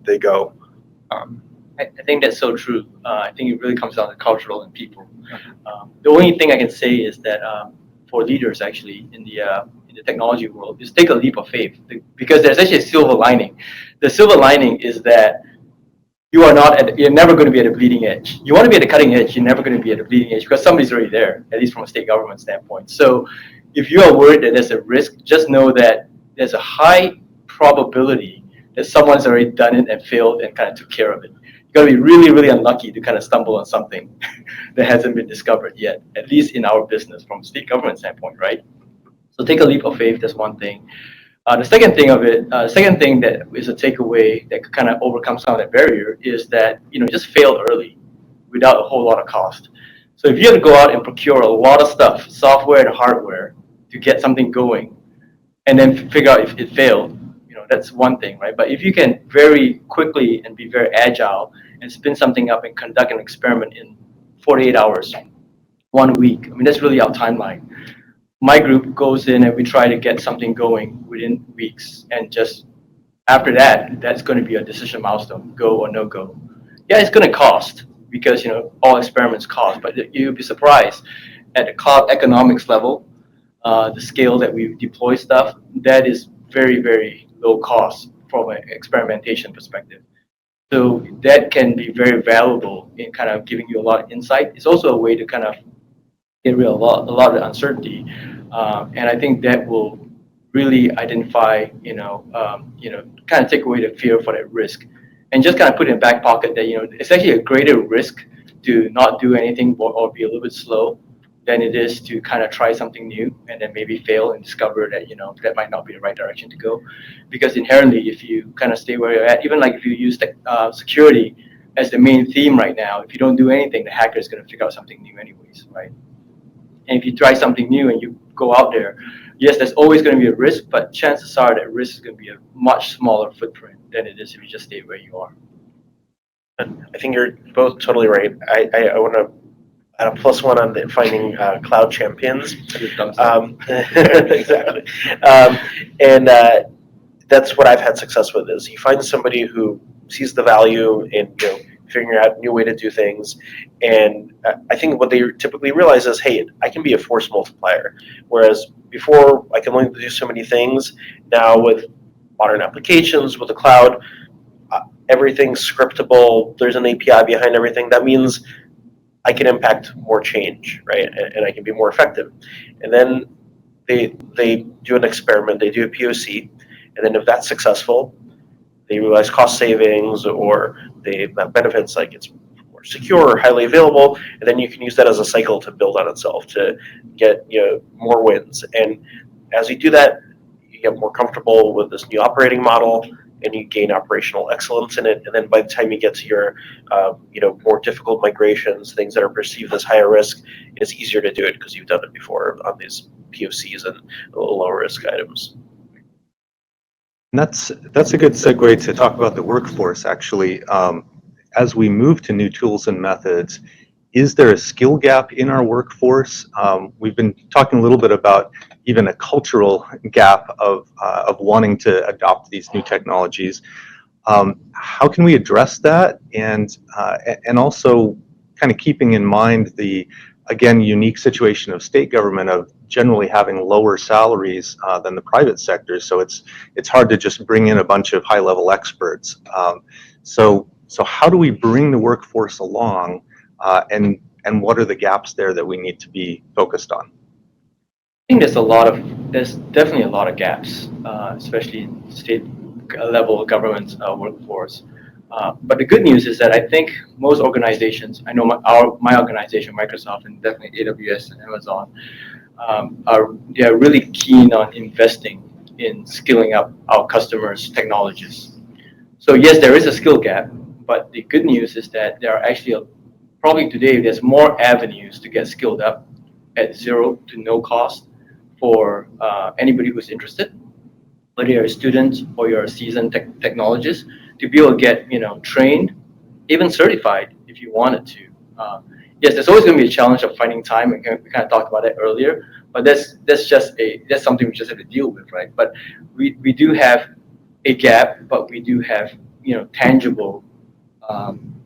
they go. I think that's so true. I think it really comes down to cultural and people. The only thing I can say is that for leaders, actually, in the technology world, is take a leap of faith, because there's actually a silver lining. The silver lining is that you're never going to be at the bleeding edge. You want to be at the cutting edge, you're never going to be at the bleeding edge because somebody's already there, at least from a state government standpoint. So if you are worried that there's a risk, just know that there's a high probability that someone's already done it and failed and kind of took care of it. You've got to be really, really unlucky to kind of stumble on something that hasn't been discovered yet, at least in our business from a state government standpoint, right? So take a leap of faith, that's one thing. The second thing that is a takeaway that kind of overcomes some of that barrier is that, just fail early without a whole lot of cost. So if you have to go out and procure a lot of stuff, software and hardware, to get something going, and then figure out if it failed, that's one thing, right? But if you can very quickly and be very agile and spin something up and conduct an experiment in 48 hours, 1 week, that's really our timeline. My group goes in and we try to get something going within weeks, and just after that, that's going to be a decision milestone, go or no go. Yeah, it's going to cost, because all experiments cost, but you'll be surprised at the cloud economics level, the scale that we deploy stuff, that is very, very low cost from an experimentation perspective. So that can be very valuable in kind of giving you a lot of insight. It's also a way to kind of get rid of a lot of the uncertainty, and I think that will really identify, kind of take away the fear for that risk, and just kind of put in back pocket that it's actually a greater risk to not do anything or be a little bit slow than it is to kind of try something new and then maybe fail and discover that that might not be the right direction to go. Because inherently, if you kind of stay where you're at, even like if you use security as the main theme right now, if you don't do anything, the hacker is going to figure out something new anyways, right? And if you try something new and you go out there, yes, there's always going to be a risk, but chances are that risk is going to be a much smaller footprint than it is if you just stay where you are. I think you're both totally right. I want to add a +1 on the finding cloud champions. Exactly. And that's what I've had success with, is you find somebody who sees the value in figuring out a new way to do things. And I think what they typically realize is, hey, I can be a force multiplier. Whereas before, I can only do so many things. Now with modern applications, with the cloud, everything's scriptable. There's an API behind everything. That means I can impact more change, right? And I can be more effective. And then they do an experiment, they do a POC, and then if that's successful, they realize cost savings or they have benefits, like it's more secure, highly available, and then you can use that as a cycle to build on itself to get more wins. And as you do that, you get more comfortable with this new operating model, and you gain operational excellence in it. And then by the time you get to your more difficult migrations, things that are perceived as higher risk, it's easier to do it because you've done it before on these POCs and a little lower risk items. And that's a good segue to talk about the workforce, actually. As we move to new tools and methods, is there a skill gap in our workforce? We've been talking a little bit about even a cultural gap of wanting to adopt these new technologies. How can we address that? And also kind of keeping in mind the, again, unique situation of state government of generally having lower salaries than the private sector. So it's hard to just bring in a bunch of high-level experts. So So how do we bring the workforce along, and what are the gaps there that we need to be focused on? I think there's definitely a lot of gaps, especially in state level government workforce. But the good news is that I think most organizations, I know my organization, Microsoft, and definitely AWS and Amazon, they are really keen on investing in skilling up our customers' technologists. So yes, there is a skill gap, but the good news is that there are actually probably today there's more avenues to get skilled up at zero to no cost for anybody who's interested, whether you're a student or you're a seasoned technologist, to be able to get trained, even certified if you wanted to. Yes, there's always going to be a challenge of finding time, and we kind of talked about that earlier. But that's something we just have to deal with, right? But we do have a gap, but we do have tangible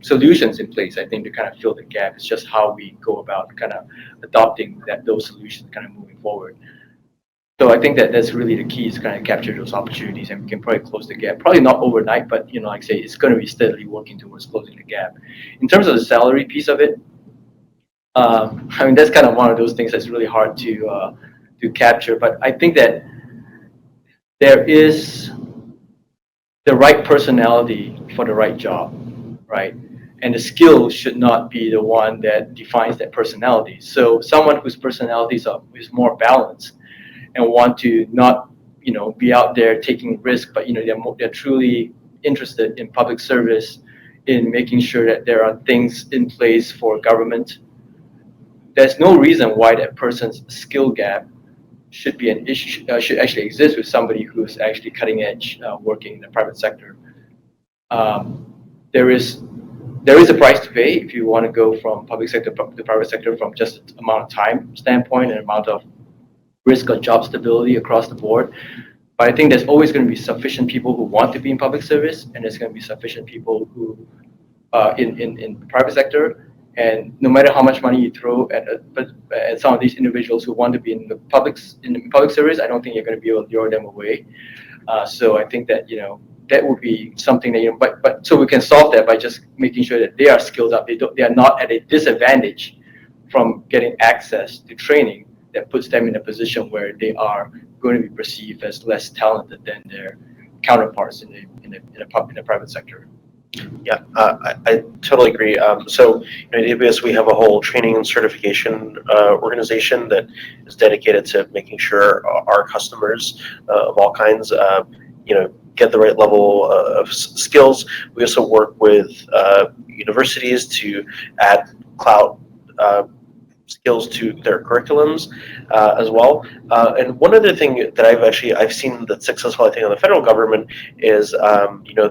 solutions in place, I think, to kind of fill the gap. It's just how we go about kind of adopting those solutions, kind of moving forward. So I think that's really the key, is to kind of capture those opportunities, and we can probably close the gap. Probably not overnight, but like I say, it's going to be steadily working towards closing the gap. In terms of the salary piece of it, I mean, that's kind of one of those things that's really hard to capture. But I think that there is the right personality for the right job, right? And the skill should not be the one that defines that personality. So someone whose personality is more balanced and want to not, be out there taking risk, but they're truly interested in public service, in making sure that there are things in place for government. There's no reason why that person's skill gap should be an issue, should actually exist with somebody who's actually cutting edge, working in the private sector. There is a price to pay if you want to go from public sector to private sector, from just amount of time standpoint and amount of risk of job stability across the board. But I think there's always going to be sufficient people who want to be in public service, and there's going to be sufficient people who in private sector. And no matter how much money you throw at some of these individuals who want to be in the public service, I don't think you're going to be able to lure them away. So I think that that would be something that but so we can solve that by just making sure that they are skilled up. They are not at a disadvantage from getting access to training that puts them in a position where they are going to be perceived as less talented than their counterparts in the private sector. Yeah, I totally agree. So at AWS, we have a whole training and certification organization that is dedicated to making sure our customers of all kinds, get the right level of skills. We also work with universities to add cloud skills to their curriculums as well. And one other thing that I've seen that's successful, I think, in the federal government is,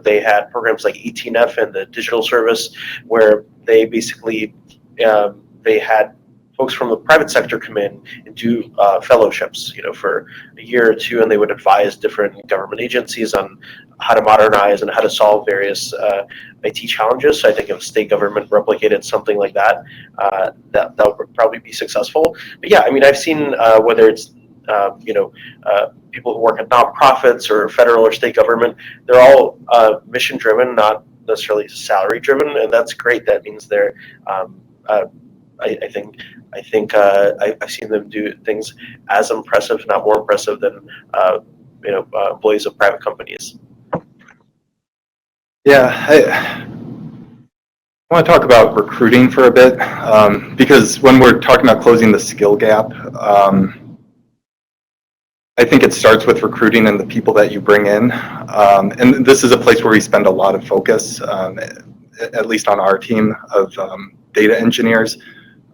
they had programs like 18F and the digital service, where they basically, they had folks from the private sector come in and do fellowships, for a year or two, and they would advise different government agencies on how to modernize and how to solve various IT challenges. So I think if state government replicated something like that, that would probably be successful. But yeah, I mean, I've seen whether it's people who work at nonprofits or federal or state government, they're all mission driven, not necessarily salary driven, and that's great. That means they're I think I've seen them do things as impressive, if not more impressive, than employees of private companies. Yeah, I want to talk about recruiting for a bit, because when we're talking about closing the skill gap, I think it starts with recruiting and the people that you bring in. And this is a place where we spend a lot of focus, at least on our team of data engineers.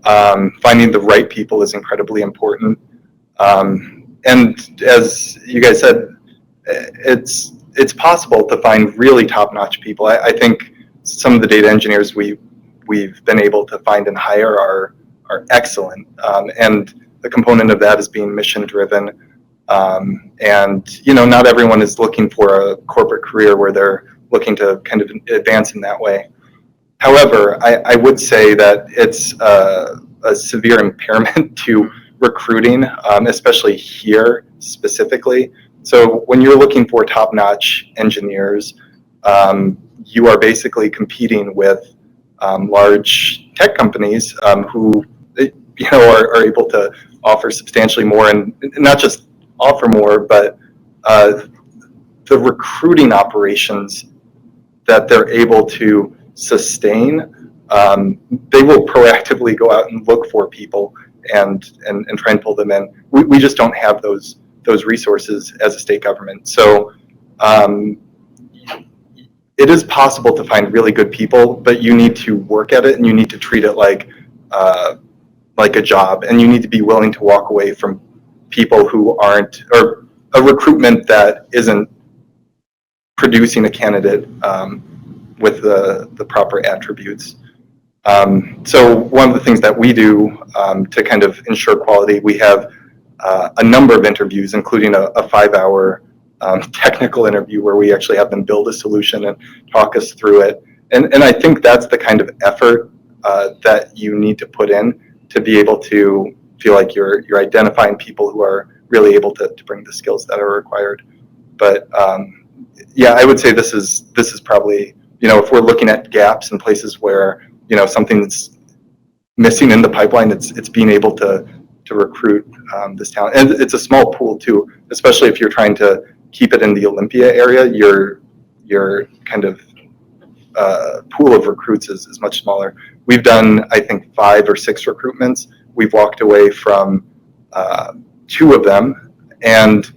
Finding the right people is incredibly important. And as you guys said, it's possible to find really top-notch people. I think some of the data engineers we've been able to find and hire are excellent. And the component of that is being mission-driven. And not everyone is looking for a corporate career where they're looking to kind of advance in that way. However, I would say that it's a severe impairment to recruiting, especially here specifically. So when you're looking for top-notch engineers, you are basically competing with large tech companies who are able to offer substantially more, and not just offer more, but the recruiting operations that they're able to sustain, they will proactively go out and look for people and try and pull them in. We just don't have those resources as a state government. So it is possible to find really good people, but you need to work at it and you need to treat it like a job, and you need to be willing to walk away from people who aren't, or a recruitment that isn't producing a candidate with the proper attributes. So one of the things that we do to kind of ensure quality, we have a number of interviews, including a 5-hour technical interview where we actually have them build a solution and talk us through it. And I think that's the kind of effort that you need to put in to be able to feel like you're identifying people who are really able to bring the skills that are required. But yeah, I would say this is probably, if we're looking at gaps in places where something's missing in the pipeline, it's being able to recruit this talent. And it's a small pool too, especially if you're trying to keep it in the Olympia area. Your kind of pool of recruits is much smaller. We've done, I think, 5 or 6 recruitments. We've walked away from 2 of them, and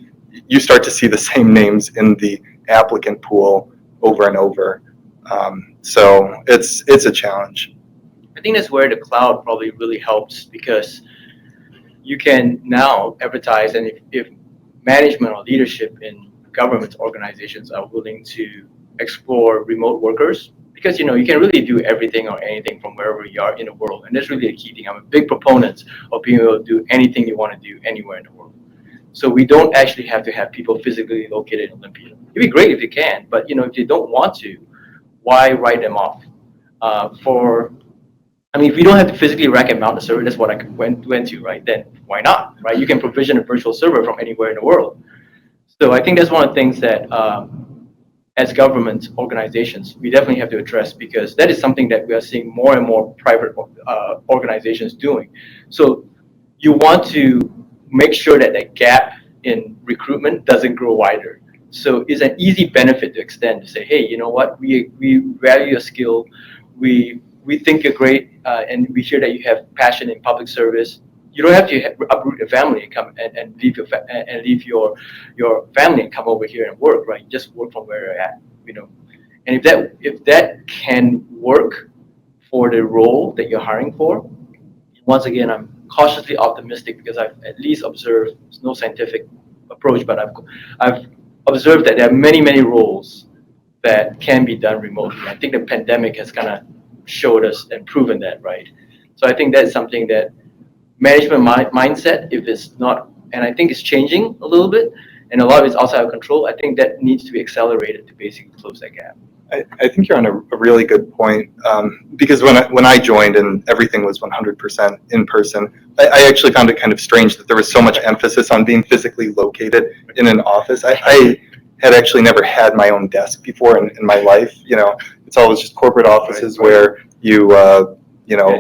you start to see the same names in the applicant pool over and over. So it's a challenge. I think that's where the cloud probably really helps, because you can now advertise, and if management or leadership in government organizations are willing to explore remote workers, because you can really do everything or anything from wherever you are in the world, and that's really a key thing. I'm a big proponent of being able to do anything you want to do anywhere in the world. So we don't actually have to have people physically located in Olympia. It'd be great if you can, but if you don't want to, why write them off? If you don't have to physically rack and mount the server, that's what I went to, right? Then why not, right? You can provision a virtual server from anywhere in the world. So I think that's one of the things that as government organizations, we definitely have to address, because that is something that we are seeing more and more private organizations doing. So you want to make sure that that gap in recruitment doesn't grow wider. So it's an easy benefit to extend, to say, hey, you know what, we value your skill, we think you're great, and we hear that you have passion in public service. You don't have to uproot your family and come and leave your family and come over here and work, right? You just work from where you're at, And if that can work for the role that you're hiring for, once again, I'm cautiously optimistic, because I've at least observed, it's no scientific approach, but I've observed that there are many roles that can be done remotely. I think the pandemic has kind of showed us and proven that, right? So I think that's something that management mindset, if it's not, and I think it's changing a little bit, and a lot of it's outside of control, I think that needs to be accelerated to basically close that gap. I think you're on a really good point, because when I joined and everything was 100% in person, I actually found it kind of strange that there was so much emphasis on being physically located in an office. I had actually never had my own desk before in my life. It's always just corporate offices where you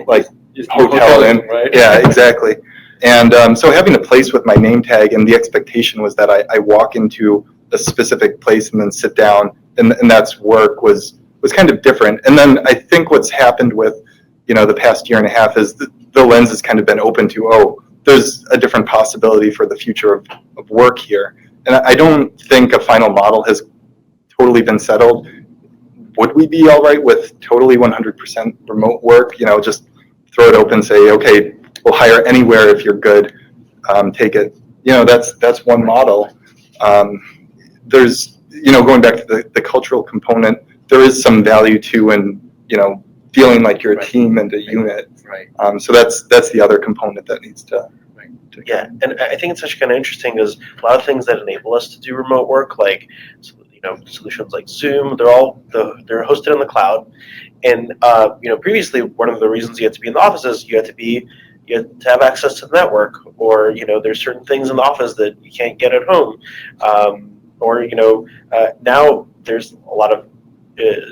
like hotel in, right? Yeah, exactly. And so having a place with my name tag, and the expectation was that I walk into a specific place and then sit down, and that's work, was kind of different. And then I think what's happened with the past year and a half is the lens has kind of been open to, there's a different possibility for the future of work here. And I don't think a final model has totally been settled. Would we be all right with totally 100% remote work? Just throw it open, say, okay, we'll hire anywhere if you're good, take it. That's one model. There's, going back to the cultural component, there is some value to in, feeling like you're a team and a unit. Right. So that's the other component that needs to. Yeah, and I think it's actually kind of interesting, because a lot of things that enable us to do remote work, like solutions like Zoom, they're hosted in the cloud, and previously one of the reasons you had to be in the office is you had to have access to the network, or there's certain things in the office that you can't get at home, or now there's a lot of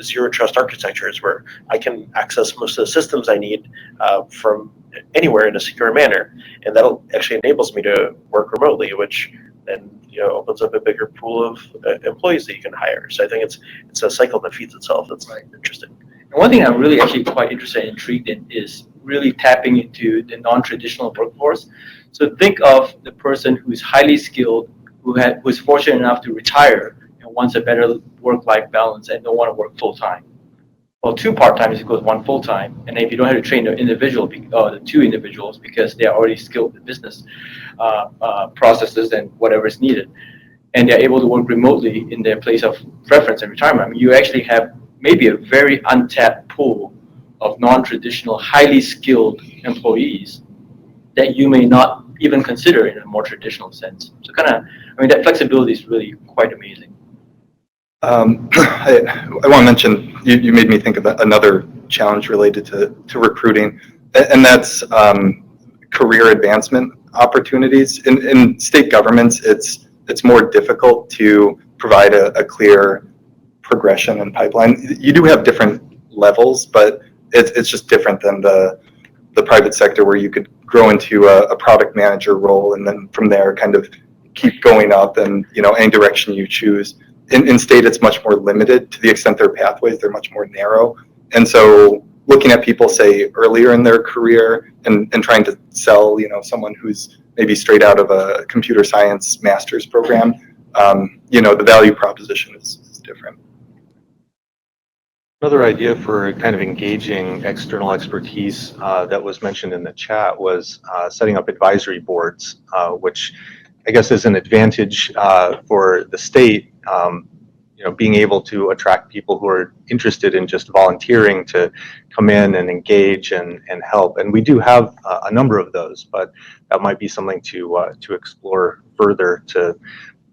zero trust architectures where I can access most of the systems I need from anywhere in a secure manner, and that actually enables me to work remotely, which then opens up a bigger pool of employees that you can hire. So I think it's a cycle that feeds itself. That's interesting. And one thing I'm really actually quite interested and intrigued in is really tapping into the non-traditional workforce. So think of the person who's highly skilled, who's fortunate enough to retire and wants a better work-life balance and don't want to work full-time. Well, 2 part-time equals 1 full-time, and if you don't have to train the individual, the 2 individuals, because they are already skilled in business processes and whatever is needed, and they're able to work remotely in their place of preference and retirement, I mean, you actually have maybe a very untapped pool of non-traditional, highly skilled employees that you may not even consider in a more traditional sense. So that flexibility is really quite amazing. I want to mention, you made me think of another challenge related to recruiting, and that's career advancement opportunities. In state governments, it's more difficult to provide a clear progression and pipeline. You do have different levels, but it's just different than the private sector, where you could grow into a product manager role and then from there kind of keep going up and any direction you choose. In state, it's much more limited to the extent their pathways, they're much more narrow. And so looking at people, say, earlier in their career and trying to sell, someone who's maybe straight out of a computer science master's program, the value proposition is different. Another idea for kind of engaging external expertise that was mentioned in the chat was setting up advisory boards, which I guess is an advantage for the state, being able to attract people who are interested in just volunteering to come in and engage and help. And we do have a number of those, but that might be something to explore further, to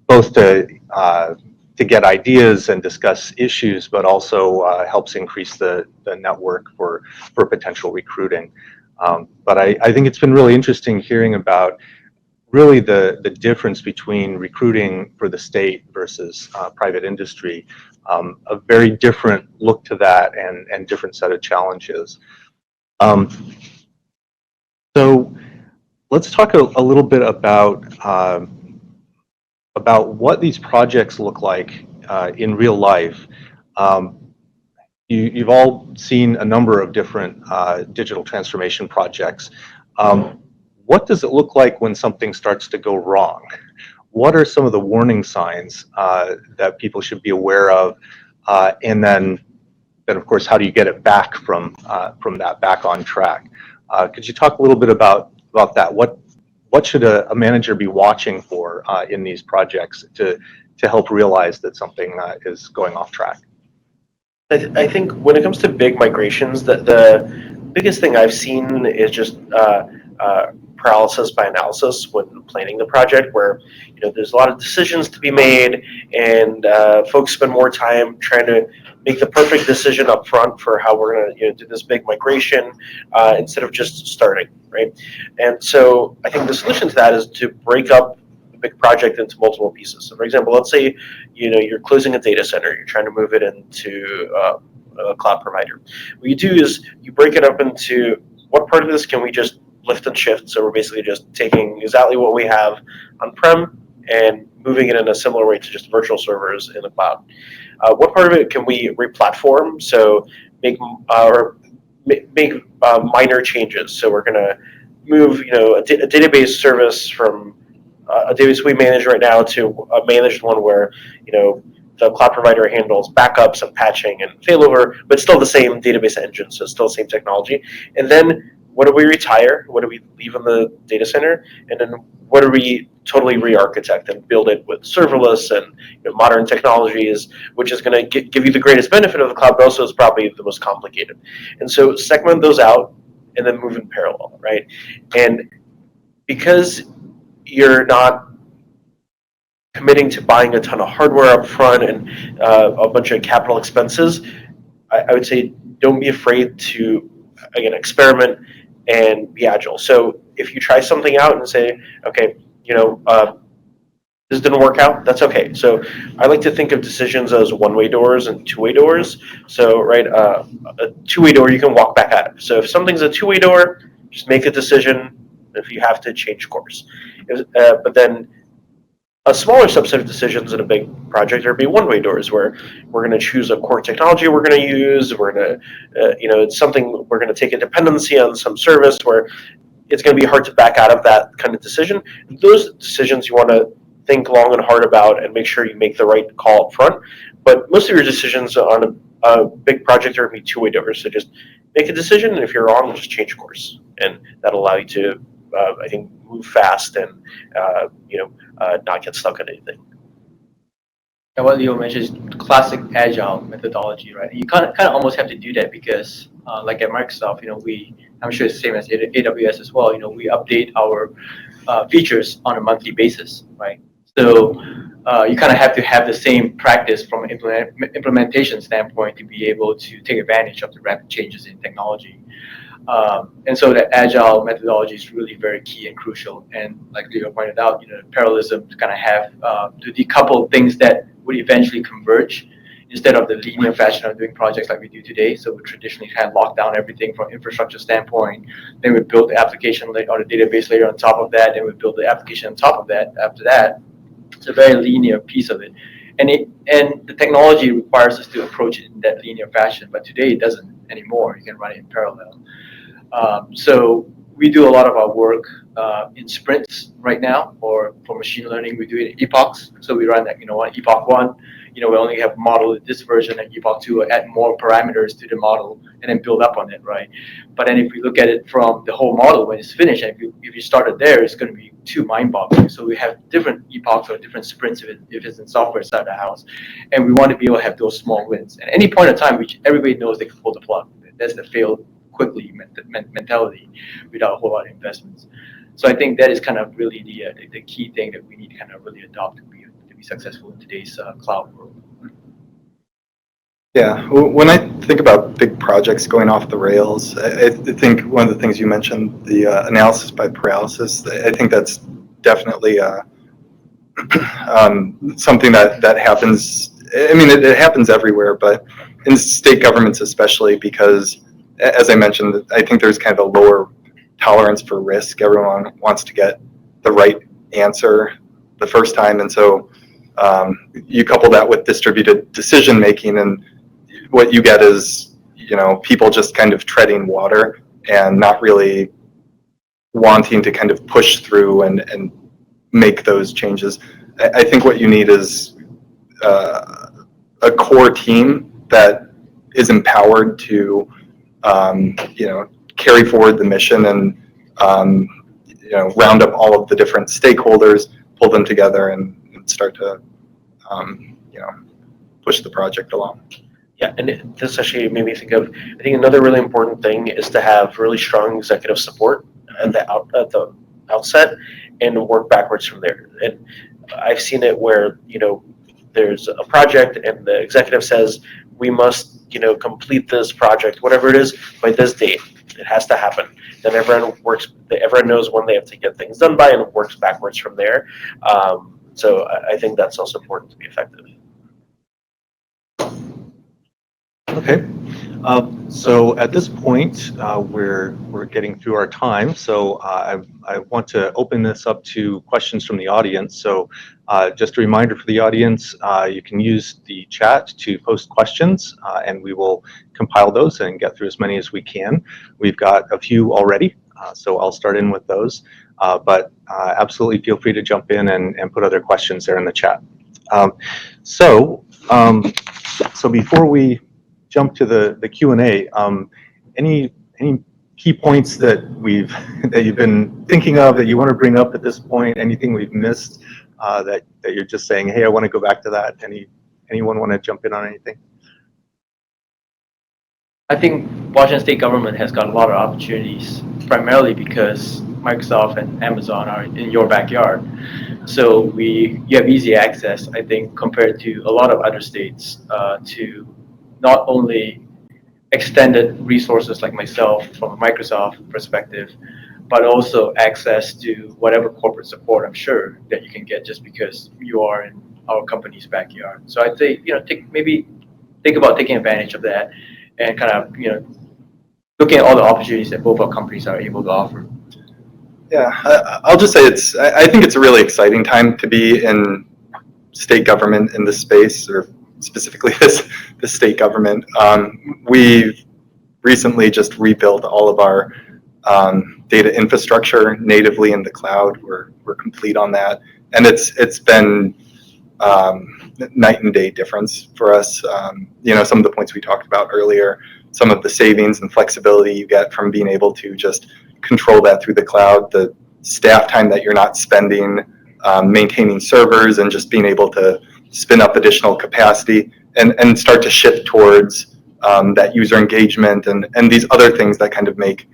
both to get ideas and discuss issues, but also helps increase the network for potential recruiting. But I think it's been really interesting hearing about really the difference between recruiting for the state versus private industry, a very different look to that and different set of challenges. So let's talk a little bit about what these projects look like in real life. You've all seen a number of different digital transformation projects. What does it look like when something starts to go wrong? What are some of the warning signs that people should be aware of? And then of course, how do you get it back from that back on track? Could you talk a little bit about that? What should a manager be watching for in these projects to help realize that something is going off track? I think when it comes to big migrations, the biggest thing I've seen is just paralysis by analysis when planning the project, where there's a lot of decisions to be made, and folks spend more time trying to make the perfect decision up front for how we're going to do this big migration instead of just starting, right? And so I think the solution to that is to break up a big project into multiple pieces. So for example, let's say you're closing a data center, you're trying to move it into a cloud provider. What you do is you break it up into what part of this can we just lift and shift. So we're basically just taking exactly what we have on-prem and moving it in a similar way to just virtual servers in the cloud. What part of it can we replatform? So make minor changes. So we're going to move a database service from a database we manage right now to a managed one where the cloud provider handles backups and patching and failover, but still the same database engine, so still the same technology. And then what do we retire? What do we leave in the data center? And then what do we totally re-architect and build it with serverless and modern technologies, which is going to give you the greatest benefit of the cloud, but also is probably the most complicated. And so segment those out and then move in parallel, right? And because you're not committing to buying a ton of hardware up front and a bunch of capital expenses, I would say don't be afraid to, again, experiment and be agile. So if you try something out and say, okay, this didn't work out, that's okay. So I like to think of decisions as one-way doors and two-way doors. So, right, a two-way door, you can walk back out of. So if something's a two-way door, just make a decision. If you have to, change course. But then a smaller subset of decisions in a big project are be one-way doors, where we're going to choose a core technology we're going to use. We're going to, it's something we're going to take a dependency on some service where it's going to be hard to back out of that kind of decision. Those decisions you want to think long and hard about and make sure you make the right call up front. But most of your decisions on a big project are going to be two-way doors. So just make a decision, and if you're wrong, just change course, and that'll allow you to, I think, move fast and not get stuck on anything. And what Leo mentioned is classic Agile methodology, right? You kind of almost have to do that because, like at Microsoft, I'm sure it's the same as AWS as well. We update our features on a monthly basis, right? So you kind of have to have the same practice from an implementation standpoint to be able to take advantage of the rapid changes in technology. And so the Agile methodology is really very key and crucial. And like Leo pointed out, parallelism to kind of have to decouple things that would eventually converge instead of the linear fashion of doing projects like we do today. So we traditionally kind of lock down everything from infrastructure standpoint. Then we build the application or the database layer on top of that. Then we build the application on top of that. After that, it's a very linear piece of it. And the technology requires us to approach it in that linear fashion. But today it doesn't anymore. You can run it in parallel. So we do a lot of our work in sprints right now, or for machine learning, we do it in epochs. So we run that, epoch 1, we only have model at this version, and epoch 2 add more parameters to the model and then build up on it, right? But then if we look at it from the whole model when it's finished, and if you started there, it's going to be too mind-boggling. So we have different epochs or different sprints if it's in software side of the house, and we want to be able to have those small wins. At any point in time, everybody knows they can pull the plug. That's the failed quickly mentality without a whole lot of investments. So I think that is kind of really the key thing that we need to kind of really adopt to be successful in today's cloud world. Yeah, when I think about big projects going off the rails, I think one of the things you mentioned, the analysis by paralysis, I think that's definitely something that happens. I mean, it happens everywhere, but in state governments especially, because as I mentioned, I think there's kind of a lower tolerance for risk. Everyone wants to get the right answer the first time, and so you couple that with distributed decision making, and what you get is people just kind of treading water and not really wanting to kind of push through and make those changes. I think what you need is a core team that is empowered to carry forward the mission and round up all of the different stakeholders, pull them together, and start to push the project along. Yeah, and this actually made me think of, I think another really important thing is to have really strong executive support at the outset and work backwards from there. And I've seen it where, there's a project and the executive says, we must, complete this project, whatever it is, by this date. It has to happen. Then everyone knows when they have to get things done by and works backwards from there. So I think that's also important to be effective. Okay, so at this point, we're getting through our time. So I want to open this up to questions from the audience. So just a reminder for the audience, you can use the chat to post questions, and we will compile those and get through as many as we can. We've got a few already, so I'll start in with those. But absolutely feel free to jump in and put other questions there in the chat. So before we jump to the Q&A, any key points that you've been thinking of that you want to bring up at this point? Anything we've missed that you're just saying, hey, I want to go back to that? Anyone want to jump in on anything? I think Washington State government has got a lot of opportunities, primarily because Microsoft and Amazon are in your backyard. So you have easy access, I think, compared to a lot of other states to not only extended resources like myself from a Microsoft perspective, but also access to whatever corporate support I'm sure that you can get just because you are in our company's backyard. So I'd say, think about taking advantage of that and kind of, looking at all the opportunities that both our companies are able to offer. Yeah, I'll just say I think it's a really exciting time to be in state government in this space, or specifically this state government. We've recently just rebuilt all of our data infrastructure natively in the cloud. We're complete on that, and it's been night and day difference for us. Some of the points we talked about earlier, some of the savings and flexibility you get from being able to just control that through the cloud, the staff time that you're not spending maintaining servers, and just being able to spin up additional capacity and start to shift towards that user engagement and these other things that kind of make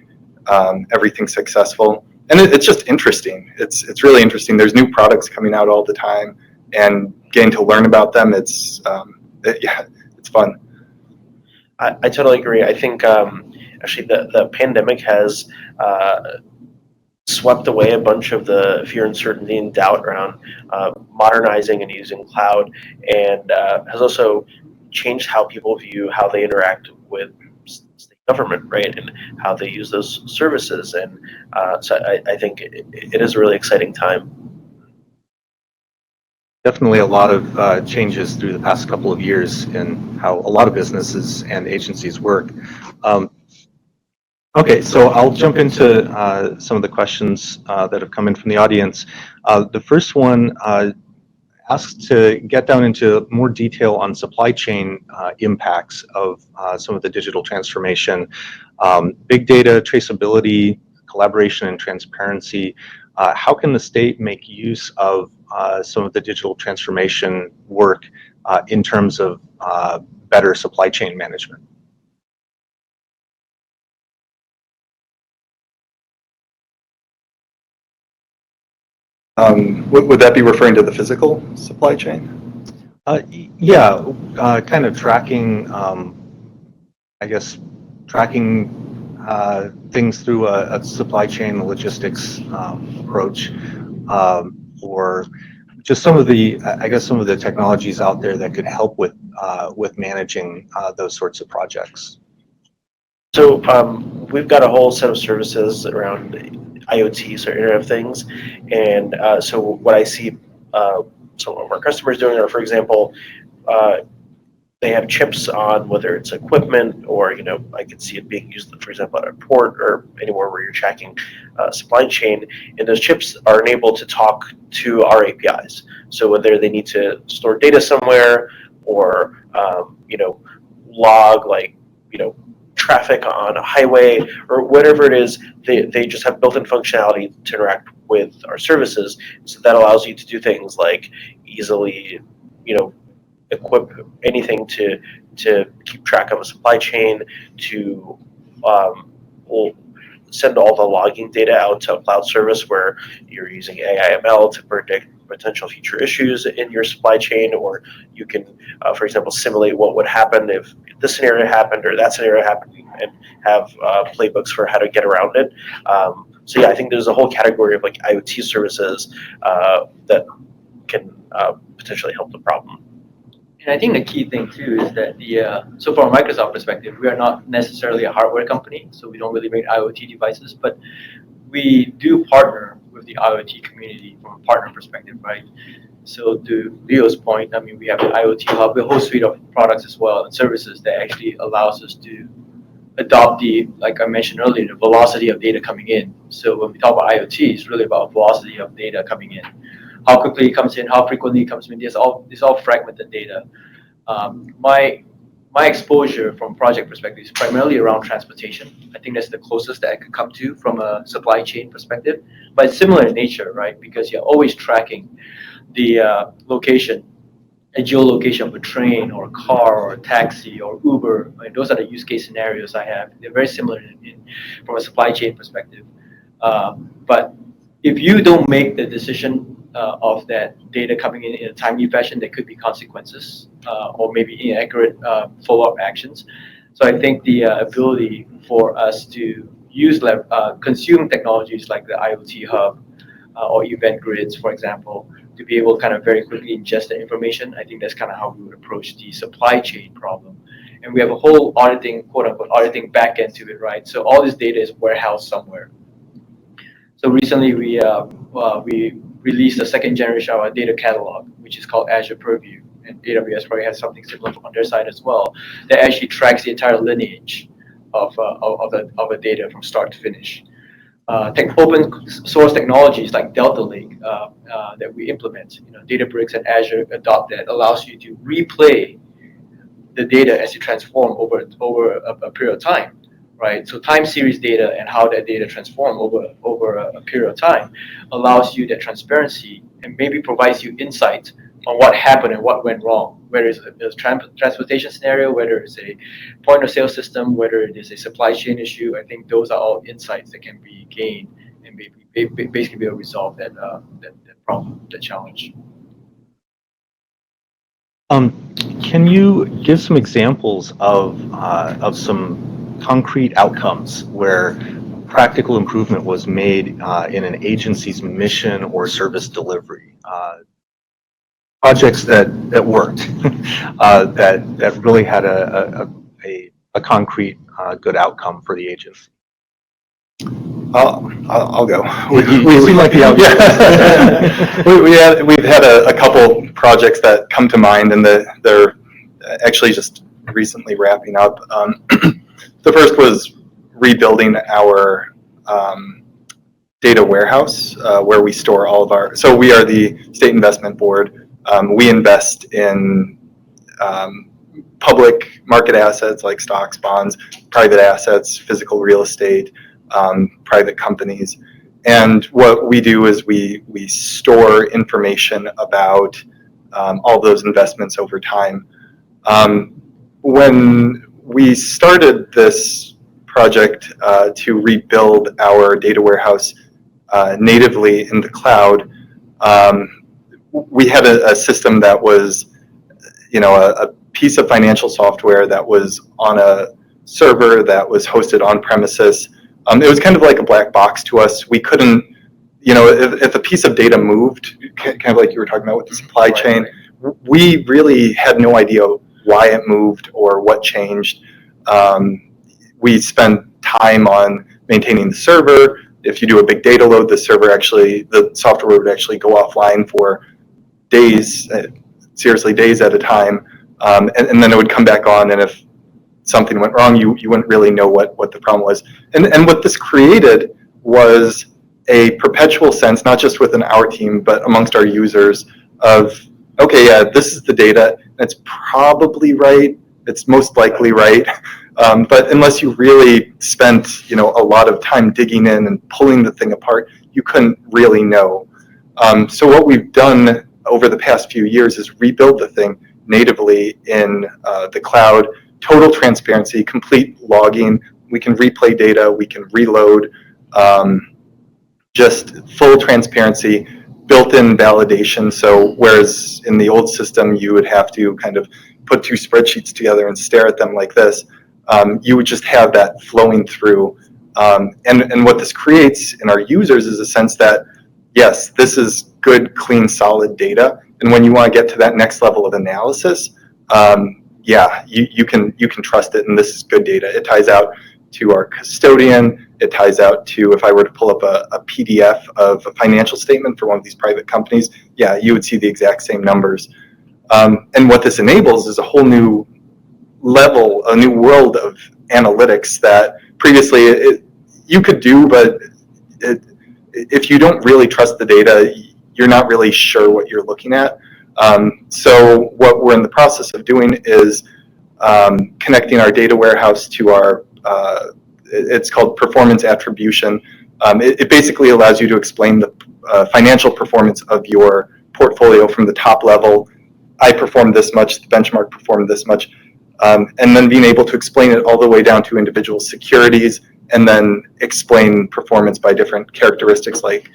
everything successful. And it's just interesting. It's really interesting. There's new products coming out all the time, and getting to learn about them, it's fun. I totally agree. I think actually the pandemic has swept away a bunch of the fear, uncertainty, and doubt around modernizing and using cloud, and has also changed how people view how they interact with state government, right, and how they use those services. And so I think it is a really exciting time. Definitely a lot of changes through the past couple of years in how a lot of businesses and agencies work. Okay, so I'll jump into some of the questions that have come in from the audience. The first one asks to get down into more detail on supply chain impacts of some of the digital transformation, big data, traceability, collaboration, and transparency. How can the state make use of some of the digital transformation work in terms of better supply chain management? Would that be referring to the physical supply chain? Yeah, kind of tracking, tracking things through a supply chain logistics approach, or just some of the technologies out there that could help with managing those sorts of projects. So we've got a whole set of services around IoT, so Internet of Things, and so what I see some of our customers doing are, for example, they have chips on whether it's equipment or, I could see it being used, for example, at a port or anywhere where you're tracking supply chain, and those chips are enabled to talk to our APIs. So whether they need to store data somewhere or, log traffic on a highway or whatever it is, they just have built-in functionality to interact with our services. So that allows you to do things like easily, equip anything to keep track of a supply chain, to send all the logging data out to a cloud service where you're using AI/ML to predict potential future issues in your supply chain, or you can, for example, simulate what would happen if this scenario happened or that scenario happened, and have playbooks for how to get around it. So yeah, I think there's a whole category of IoT services that can potentially help the problem. And I think the key thing too is that so from a Microsoft perspective, we are not necessarily a hardware company, so we don't really make IoT devices, but we do partner with the IoT community from a partner perspective, right? So to Leo's point, we have the IoT Hub, a whole suite of products as well and services that actually allows us to adopt like I mentioned earlier, the velocity of data coming in. So when we talk about IoT, it's really about velocity of data coming in. How quickly it comes in, how frequently it comes in. It's all fragmented data. My exposure from project perspective is primarily around transportation. I think that's the closest that I could come to from a supply chain perspective. But it's similar in nature, right? Because you're always tracking the location, a geolocation of a train or a car or a taxi or Uber. Right? Those are the use case scenarios I have. They're very similar from a supply chain perspective. But if you don't make the decision of that data coming in a timely fashion, there could be consequences or maybe inaccurate follow-up actions. So I think the ability for us to consume technologies like the IoT hub or event grids, for example, to be able to kind of very quickly ingest the information. I think that's kind of how we would approach the supply chain problem. And we have a whole auditing, quote unquote, auditing backend to it, right? So all this data is warehoused somewhere. So recently we released the second generation of our data catalog, which is called Azure Purview. And AWS probably has something similar on their side as well, that actually tracks the entire lineage of the data from start to finish. Open source technologies like Delta Lake that we implement, Databricks and Azure adopt that, allows you to replay the data as it transforms over a period of time, right? So time series data and how that data transform over a period of time allows you that transparency and maybe provides you insight on what happened and what went wrong, whether it's a transportation scenario, whether it's a point of sale system, whether it is a supply chain issue. I think those are all insights that can be gained and basically be able to resolve that problem, that challenge. Can you give some examples of some concrete outcomes where practical improvement was made in an agency's mission or service delivery? Projects that worked, that really had a concrete good outcome for the agency. I'll go. You seem like the We've had a couple projects that come to mind, and they're actually just recently wrapping up. The first was rebuilding our data warehouse where we store all of our. So we are the State Investment Board. We invest in public market assets like stocks, bonds, private assets, physical real estate, private companies. And what we do is we store information about all those investments over time. When we started this project to rebuild our data warehouse natively in the cloud, we had a system that was, a piece of financial software that was on a server that was hosted on premises. It was kind of like a black box to us. We couldn't, if a piece of data moved, kind of like you were talking about with the supply chain, we really had no idea why it moved or what changed. We spent time on maintaining the server. If you do a big data load, the software would actually go offline for days, seriously days at a time, and then it would come back on, and if something went wrong, you wouldn't really know what the problem was. And what this created was a perpetual sense, not just within our team, but amongst our users of, okay, yeah, this is the data, and it's probably right, it's most likely right, but unless you really spent, a lot of time digging in and pulling the thing apart, you couldn't really know. So what we've done over the past few years is rebuild the thing natively in the cloud, total transparency, complete logging. We can replay data, we can reload, just full transparency, built-in validation. So whereas in the old system you would have to kind of put two spreadsheets together and stare at them like this, you would just have that flowing through. And what this creates in our users is a sense that, yes, this is good, clean, solid data. And when you want to get to that next level of analysis, you can trust it, and this is good data. It ties out to our custodian. It ties out to, if I were to pull up a PDF of a financial statement for one of these private companies, you would see the exact same numbers. And what this enables is a whole new level, a new world of analytics that previously you could do, but if you don't really trust the data, you're not really sure what you're looking at. So what we're in the process of doing is connecting our data warehouse to our, it's called performance attribution. It basically allows you to explain the financial performance of your portfolio from the top level. I performed this much, the benchmark performed this much, and then being able to explain it all the way down to individual securities, and then explain performance by different characteristics like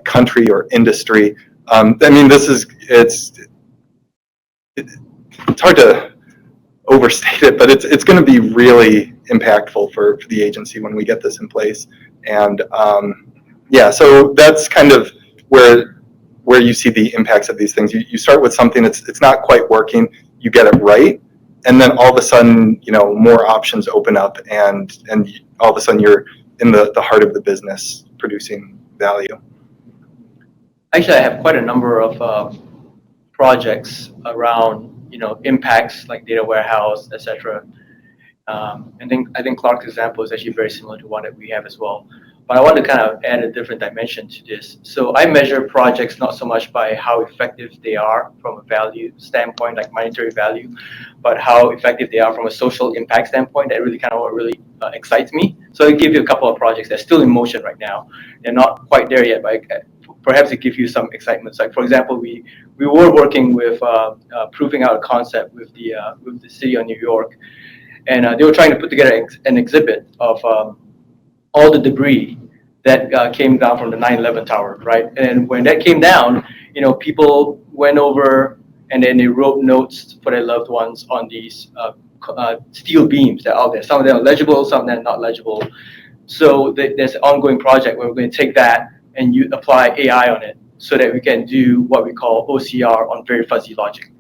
country or industry. I mean, it's hard to overstate it, but it's going to be really impactful for the agency when we get this in place. And yeah, so that's kind of where you see the impacts of these things. You start with something it's not quite working, you get it right, and then all of a sudden, more options open up, and all of a sudden you're in the heart of the business producing value. Actually, I have quite a number of projects around impacts like data warehouse, etc. And I think Clark's example is actually very similar to one that we have as well. But I want to kind of add a different dimension to this. So I measure projects not so much by how effective they are from a value standpoint, like monetary value, but how effective they are from a social impact standpoint. That really kind of what really excites me. So I give you a couple of projects that are still in motion right now. They're not quite there yet, but perhaps it gives you some excitement. Like for example, we were working with proving out a concept with the city of New York, and they were trying to put together an exhibit of all the debris that came down from the 9/11 tower, right? And when that came down, people went over and then they wrote notes for their loved ones on these steel beams that are out there. Some of them are legible, some of them are not legible. So there's an ongoing project where we're going to take that and you apply AI on it so that we can do what we call OCR on very fuzzy logic,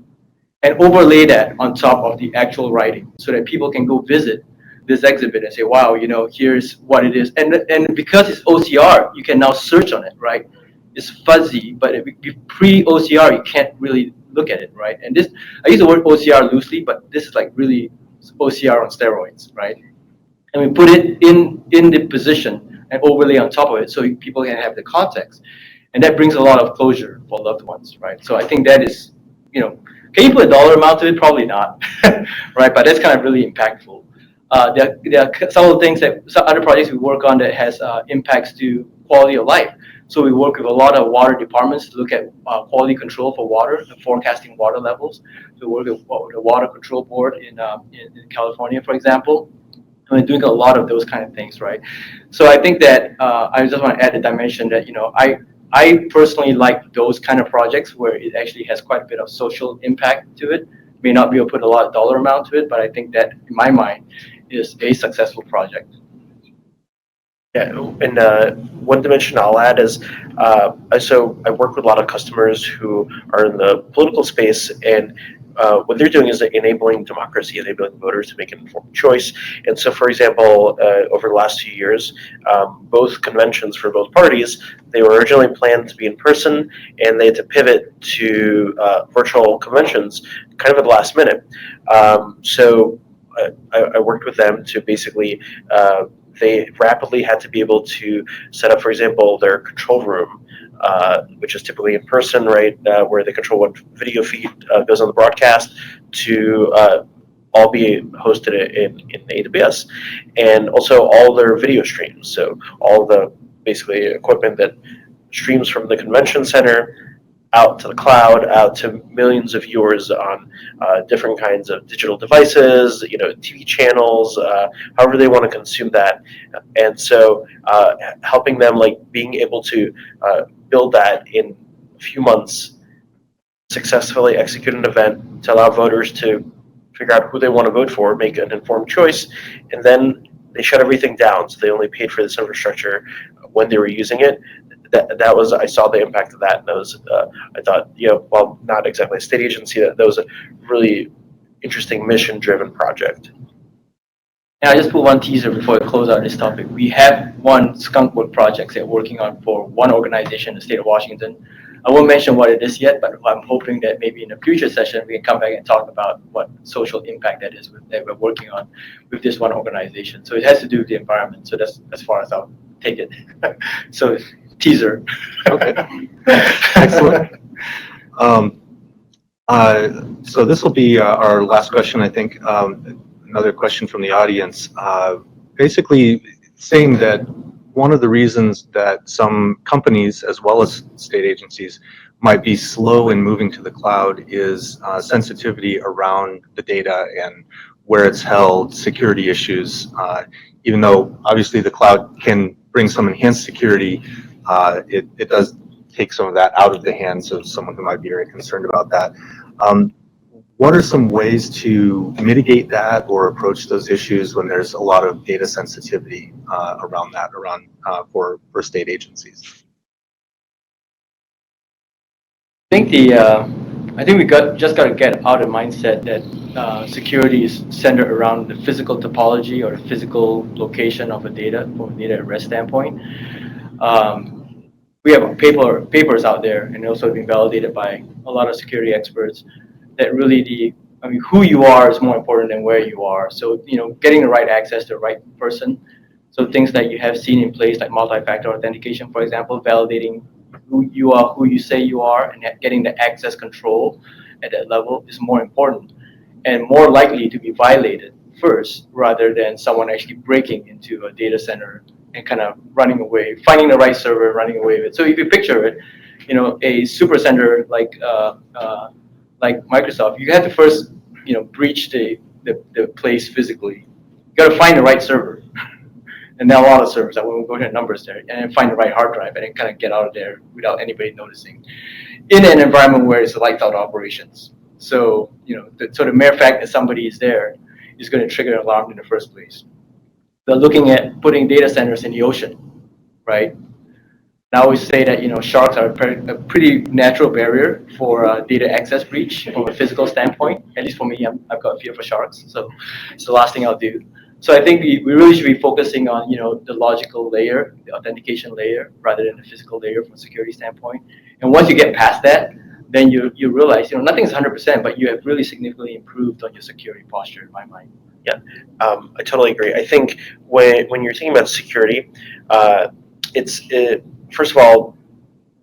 and overlay that on top of the actual writing so that people can go visit this exhibit and say, wow, here's what it is. And because it's OCR, you can now search on it, right? It's fuzzy, but pre-OCR, you can't really look at it, right? And this, I use the word OCR loosely, but this is like really OCR on steroids, right? And we put it in the position and overlay on top of it so people can have the context. And that brings a lot of closure for loved ones, right? So I think that is, can you put a dollar amount to it? Probably not, right? But that's kind of really impactful. There are some of the things some other projects we work on that has impacts to quality of life. So we work with a lot of water departments to look at quality control for water, and forecasting water levels. So we work with the Water Control Board in California, for example. And we're doing a lot of those kind of things, right? So I think that I just want to add a dimension that I personally like those kind of projects where it actually has quite a bit of social impact to it. May not be able to put a lot of dollar amount to it, but I think that in my mind is a successful project. Yeah, and one dimension I'll add is, so I work with a lot of customers who are in the political space, and what they're doing is enabling democracy, enabling voters to make an informed choice. And so, for example, over the last few years, both conventions for both parties, they were originally planned to be in person, and they had to pivot to virtual conventions kind of at the last minute. So I worked with them to basically, they rapidly had to be able to set up, for example, their control room, which is typically in person, right, where they control what video feed goes on the broadcast, to all be hosted in AWS, and also all their video streams. So all the basically equipment that streams from the convention center out to the cloud, out to millions of viewers on different kinds of digital devices, TV channels, however they want to consume that. And so helping them, like being able to build that in a few months, successfully execute an event to allow voters to figure out who they want to vote for, make an informed choice, and then they shut everything down. So they only paid for this infrastructure when they were using it. That was, I saw the impact of that, and that was, I thought, while not exactly a state agency, that was a really interesting mission-driven project. And I just put one teaser before I close out this topic. We have one skunkwork project that we're working on for one organization in the state of Washington. I won't mention what it is yet, but I'm hoping that maybe in a future session we can come back and talk about what social impact that is that we're working on with this one organization. So it has to do with the environment. So that's as far as I'll take it. So teaser. Okay. Excellent. So this will be our last question, I think. Another question from the audience. Basically saying that one of the reasons that some companies, as well as state agencies, might be slow in moving to the cloud is sensitivity around the data and where it's held, security issues. Even though obviously the cloud can bring some enhanced security, it does take some of that out of the hands of someone who might be very concerned about that. What are some ways to mitigate that or approach those issues when there's a lot of data sensitivity around for state agencies? I think we just got to get out of the mindset that security is centered around the physical topology or the physical location of a data from a data at rest standpoint. We have papers out there, and also been validated by a lot of security experts, that really who you are is more important than where you are. So, getting the right access to the right person. So things that you have seen in place, like multi-factor authentication, for example, validating who you are, who you say you are, and getting the access control at that level is more important and more likely to be violated first, rather than someone actually breaking into a data center and kind of running away, finding the right server, running away with it. So if you picture it, a super center like Microsoft, you have to first, breach the place physically. You got to find the right server. And there are a lot of servers. I won't go into numbers there, and then find the right hard drive, and then kind of get out of there without anybody noticing. In an environment where it's lights out operations, so the mere fact that somebody is there is going to trigger an alarm in the first place. They're looking at putting data centers in the ocean, right? And I always say that sharks are a pretty natural barrier for data access breach from a physical standpoint. At least for me, I've got a fear for sharks, so it's the last thing I'll do. So I think we really should be focusing on the logical layer, the authentication layer, rather than the physical layer from a security standpoint. And once you get past that, then you realize nothing's 100%, but you have really significantly improved on your security posture, in my mind. Yeah, I totally agree. I think when you're thinking about security, first of all,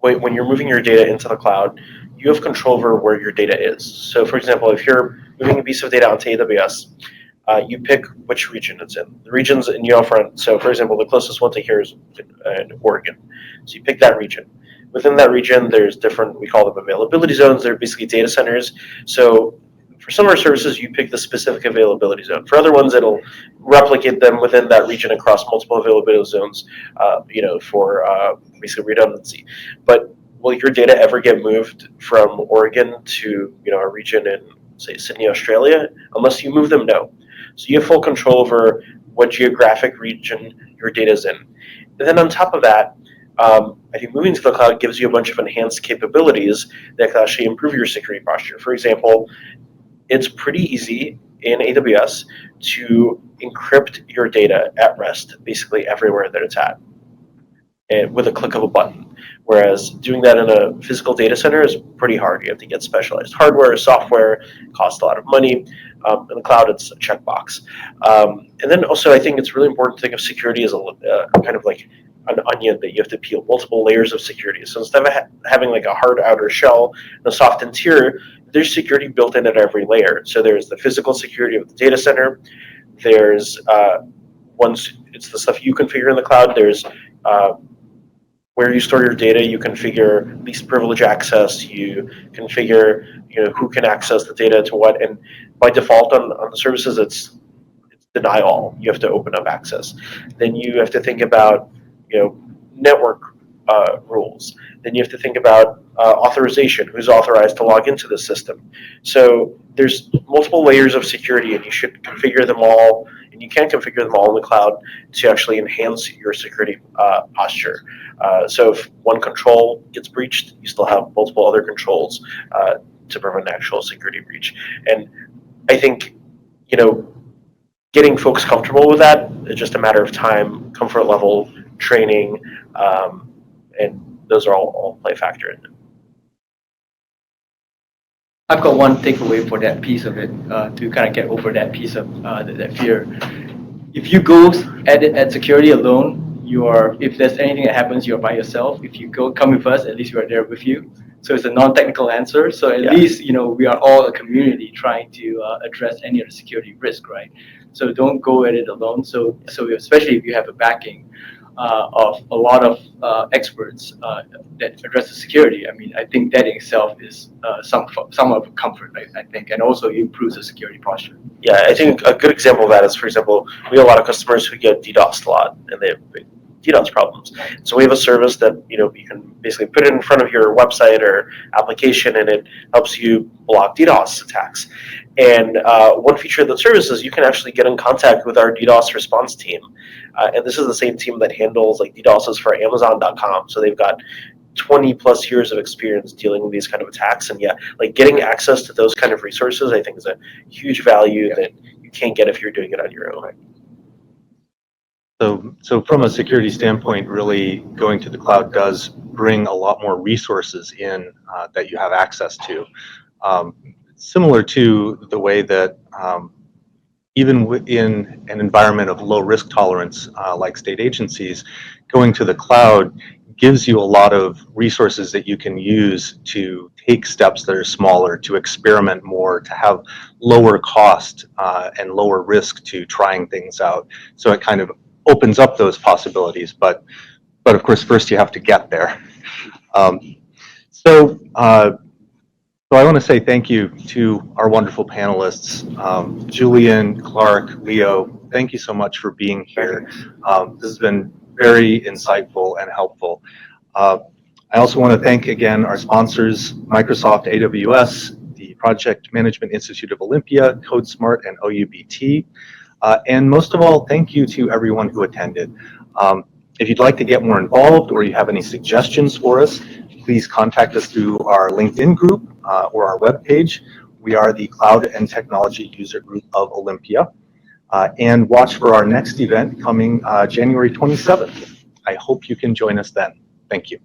when you're moving your data into the cloud, you have control over where your data is. So, for example, if you're moving a piece of data onto AWS, you pick which region it's in. The region's in UL-front. So, for example, the closest one to here is in Oregon. So you pick that region. Within that region, there's different, we call them availability zones. They're basically data centers. So for some of our services, you pick the specific availability zone. For other ones, it'll replicate them within that region across multiple availability zones, for basically redundancy. But will your data ever get moved from Oregon to a region in, say, Sydney, Australia? Unless you move them, no. So you have full control over what geographic region your data is in. And then on top of that, I think moving to the cloud gives you a bunch of enhanced capabilities that can actually improve your security posture. For example, it's pretty easy in AWS to encrypt your data at rest, basically everywhere that it's at, and with a click of a button. Whereas doing that in a physical data center is pretty hard. You have to get specialized hardware, software, costs a lot of money. In the cloud, it's a checkbox. And then also, I think it's really important to think of security as a kind of like an onion that you have to peel, multiple layers of security. So instead of having like a hard outer shell and a soft interior, there's security built in at every layer. So there's the physical security of the data center. There's once it's the stuff you configure in the cloud. There's where you store your data. You configure least privilege access. You configure who can access the data to what. And by default on the services, it's deny all. You have to open up access. Then you have to think about network rules. Then you have to think about authorization, who's authorized to log into the system. So there's multiple layers of security, and you should configure them all, and you can configure them all in the cloud to actually enhance your security posture. So if one control gets breached, you still have multiple other controls to prevent actual security breach. And I think, getting folks comfortable with that is just a matter of time, comfort level, training, and those are all play a factor in it. I've got one takeaway for that piece of it, to kind of get over that piece of that fear. If you go at security alone, if there's anything that happens, you're by yourself. If you come with us, at least we are there with you. So it's a non-technical answer. So at least we are all a community trying to address any of the security risk, right? So don't go at it alone. So especially if you have a backing of a lot of experts that address the security. I mean, I think that in itself is some of a comfort, I think, and also improves the security posture. Yeah, I think a good example of that is, for example, we have a lot of customers who get DDoSed a lot, and they DDoS problems. So we have a service that you can basically put it in front of your website or application, and it helps you block DDoS attacks. And one feature of the service is you can actually get in contact with our DDoS response team, and this is the same team that handles like DDoSs for Amazon.com. So they've got 20 plus years of experience dealing with these kind of attacks, and like getting access to those kind of resources, I think is a huge value that you can't get if you're doing it on your own. So from a security standpoint, really going to the cloud does bring a lot more resources in that you have access to. Similar to the way that even within an environment of low risk tolerance like state agencies, going to the cloud gives you a lot of resources that you can use to take steps that are smaller, to experiment more, to have lower cost and lower risk to trying things out. So it kind of opens up those possibilities, but of course first you have to get there. So I want to say thank you to our wonderful panelists, Julain, Clark, Leo. Thank you so much for being here. This has been very insightful and helpful. I also want to thank again our sponsors, Microsoft AWS, the Project Management Institute of Olympia, CodeSmart, and OUBT. And most of all, thank you to everyone who attended. If you'd like to get more involved or you have any suggestions for us, please contact us through our LinkedIn group or our webpage. We are the Cloud and Technology User Group of Olympia. And watch for our next event coming January 27th. I hope you can join us then. Thank you.